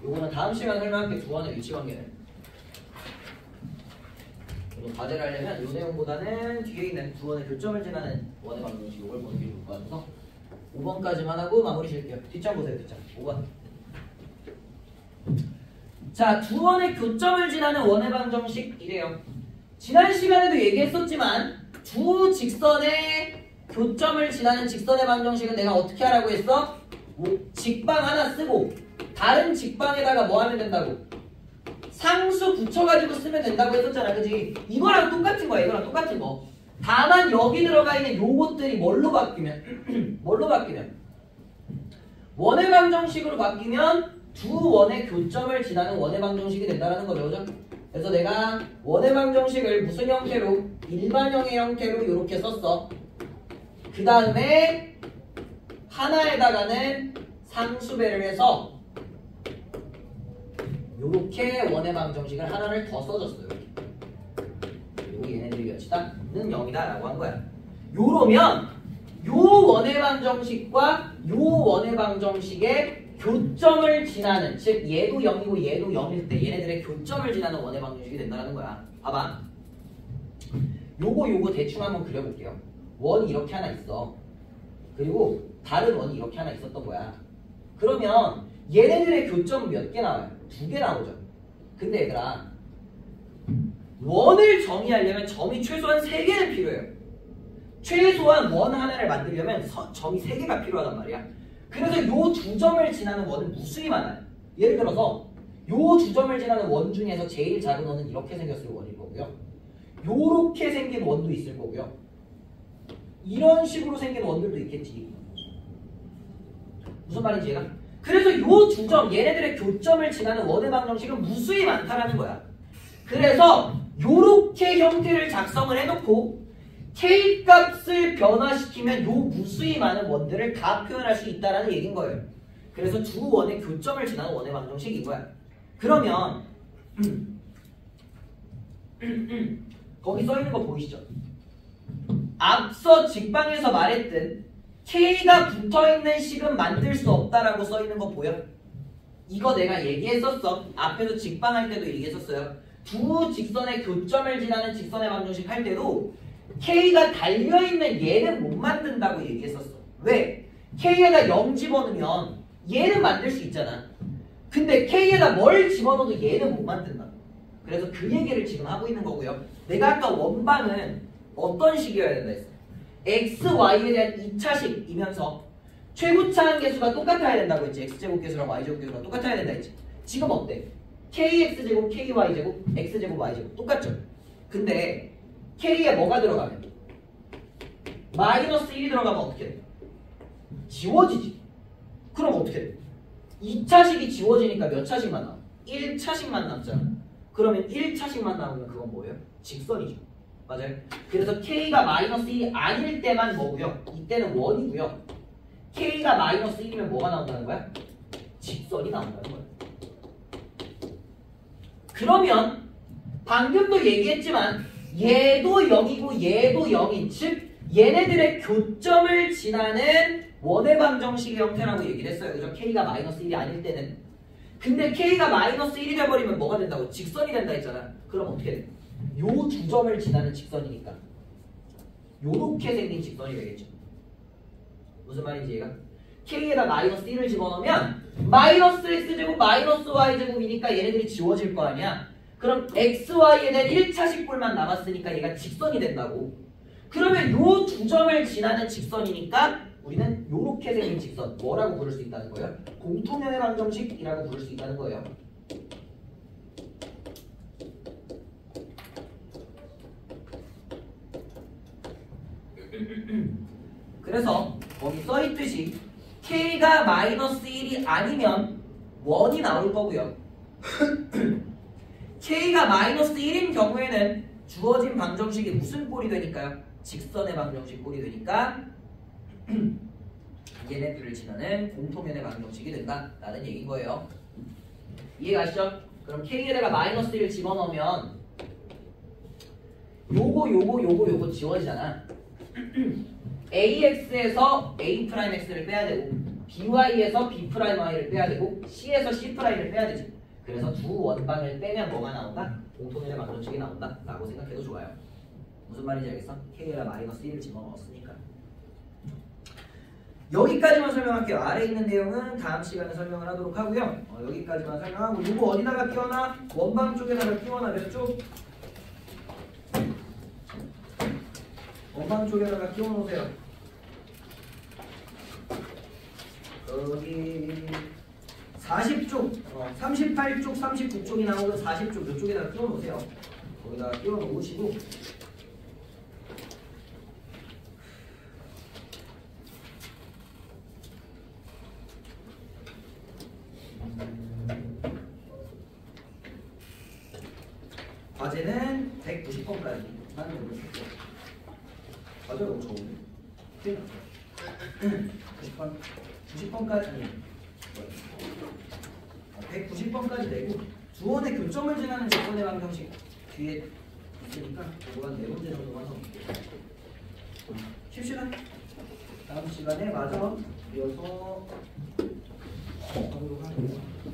요거는 다음 시간에 설명할게. 두 원의 위치 관계는. 과제를 하려면 이 내용보다는 뒤에 있는 두 원의 교점을 지나는 원의 방정식 이걸 보는 게 좋을 것 같아서 5번까지만 하고 마무리 지을게요. 뒷장 보세요. 뒷장 5번. 자, 두 원의 교점을 지나는 원의 방정식 이래요. 지난 시간에도 얘기했었지만 두 직선의 교점을 지나는 직선의 방정식은 내가 어떻게 하라고 했어? 직방 하나 쓰고 다른 직방에다가 뭐 하면 된다고? 상수 붙여가지고 쓰면 된다고 했었잖아. 그지? 이거랑 똑같은 거야. 이거랑 똑같은 거. 다만 여기 들어가 있는 요것들이 뭘로 바뀌면 뭘로 바뀌면 원의 방정식으로 바뀌면 두 원의 교점을 지나는 원의 방정식이 된다는 거죠. 그죠? 그래서 내가 원의 방정식을 무슨 형태로? 일반형의 형태로 이렇게 썼어. 그 다음에 하나에다가는 상수배를 해서 이렇게 원의 방정식을 하나를 더 써줬어요. 그리고 얘네들이 몇이다? 는 0이다 라고 한 거야. 요러면 요 원의 방정식과 요 원의 방정식의 교점을 지나는, 즉 얘도 0이고 얘도 0일 때 얘네들의 교점을 지나는 원의 방정식이 된다는 거야. 봐봐. 요거 대충 한번 그려볼게요. 원이 이렇게 하나 있어. 그리고 다른 원이 이렇게 하나 있었던 거야. 그러면 얘네들의 교점은 몇 개 나와요? 2개 나오죠. 근데 얘들아, 원을 정의하려면 점이 최소한 3개는 필요해요. 최소한 원 하나를 만들려면 점이 3개가 필요하단 말이야. 그래서 요 두 점을 지나는 원은 무수히 많아요. 예를 들어서 요 두 점을 지나는 원 중에서 제일 작은 원은 이렇게 생겼을 원일 거고요. 요렇게 생긴 원도 있을 거고요. 이런 식으로 생긴 원들도 있겠지. 무슨 말인지 얘가? 그래서 요 두 점, 얘네들의 교점을 지나는 원의 방정식은 무수히 많다라는 거야. 그래서 요렇게 형태를 작성을 해놓고 K값을 변화시키면 요 무수히 많은 원들을 다 표현할 수 있다는 얘기인 거예요. 그래서 두 원의 교점을 지나는 원의 방정식이 이거야. 그러면 거기 써있는 거 보이시죠? 앞서 직방에서 말했듯 K가 붙어있는 식은 만들 수 없다라고 써있는 거 보여? 이거 내가 얘기했었어. 앞에서 직방할 때도 얘기했었어요. 두 직선의 교점을 지나는 직선의 방정식 할 때도 K가 달려있는 얘는 못 만든다고 얘기했었어. 왜? K에다 0 집어넣으면 얘는 만들 수 있잖아. 근데 K에다 뭘 집어넣어도 얘는 못 만든다. 그래서 그 얘기를 지금 하고 있는 거고요. 내가 아까 원방은 어떤 식이어야 된다 했어? X, Y에 대한 2차식이면서 최고차항 계수가 똑같아야 된다고 했지. X제곱 계수랑 Y제곱 계수가 똑같아야 된다 했지. 지금 어때? KX제곱, KY제곱, X제곱, Y제곱 똑같죠? 근데 K에 뭐가 들어가면? 마이너스 1이 들어가면 어떻게 돼? 지워지지. 그럼 어떻게 돼? 2차식이 지워지니까 몇 차식만 나와? 1차식만 남잖아. 그러면 1차식만 나오면 그건 뭐예요? 직선이죠. 맞아요? 그래서 K가 마이너스 1이 아닐 때만 뭐고요? 이때는 원이고요. K가 마이너스 1이면 뭐가 나온다는 거야? 직선이 나온다는 거야. 그러면 방금도 얘기했지만 얘도 0이고 얘도 0인, 즉 얘네들의 교점을 지나는 원의 방정식의 형태라고 얘기를 했어요. 그죠? K가 마이너스 1이 아닐 때는. 근데 K가 마이너스 1이 돼버리면 뭐가 된다고? 직선이 된다 했잖아. 그럼 어떻게 돼? 요 두 점을 지나는 직선이니까 요렇게 생긴 직선이 되겠죠. 무슨 말인지 얘가? K에다 마이너스 1을 집어넣으면 마이너스 X제곱 마이너스 Y제곱이니까 얘네들이 지워질 거 아니야. 그럼 XY에 대한 1차식꼴만 남았으니까 얘가 직선이 된다고. 그러면 요 두 점을 지나는 직선이니까 우리는 요렇게 생긴 직선 뭐라고 부를 수 있다는 거예요? 공통연의 방정식이라고 부를 수 있다는 거예요. 그래서 거기 써있듯이 K가 마이너스 1이 아니면 1이 나올 거고요. K가 마이너스 1인 경우에는 주어진 방정식이 무슨 꼴이 되니까요? 직선의 방정식 꼴이 되니까 얘네들을 지나는 공통연의 방정식이 된다라는 얘기인 거예요. 이해가시죠? 그럼 K에다가 마이너스 1 집어넣으면 요거 지워지잖아. AX에서 A'X를 빼야 되고 BY에서 B'Y를 빼야 되고 C에서 C'를 빼야 되지. 그래서 두 원방을 빼면 뭐가 나온다? 공통연의 방정식이 나온다 라고 생각해도 좋아요. 무슨 말인지 알겠어? K에다 마이너스 1을 집어넣었으니까. 여기까지만 설명할게요. 아래에 있는 내용은 다음 시간에 설명을 하도록 하고요. 여기까지만 설명하고 이거 어디다가 끼워놔? 원방 쪽에다가 끼워놔. 몇 쪽? 원방 쪽에다가 끼워놓으세요. 여기 40쪽, 38쪽, 39쪽이 나오는 40쪽 이쪽에다가 끼워놓으세요. 거기다가 끼워놓으시고 과제는 190번까지 하는 걸로 할게요. 과제가 너무 적은데? 90번까지 아니 190번까지 내고 주원의 교점을 지나는 직선의 방정식 뒤에 있으니까 그거 한 4문제 정도만 더 쉽시다. 다음 시간에 마저 이어서 하도록 하겠습니다.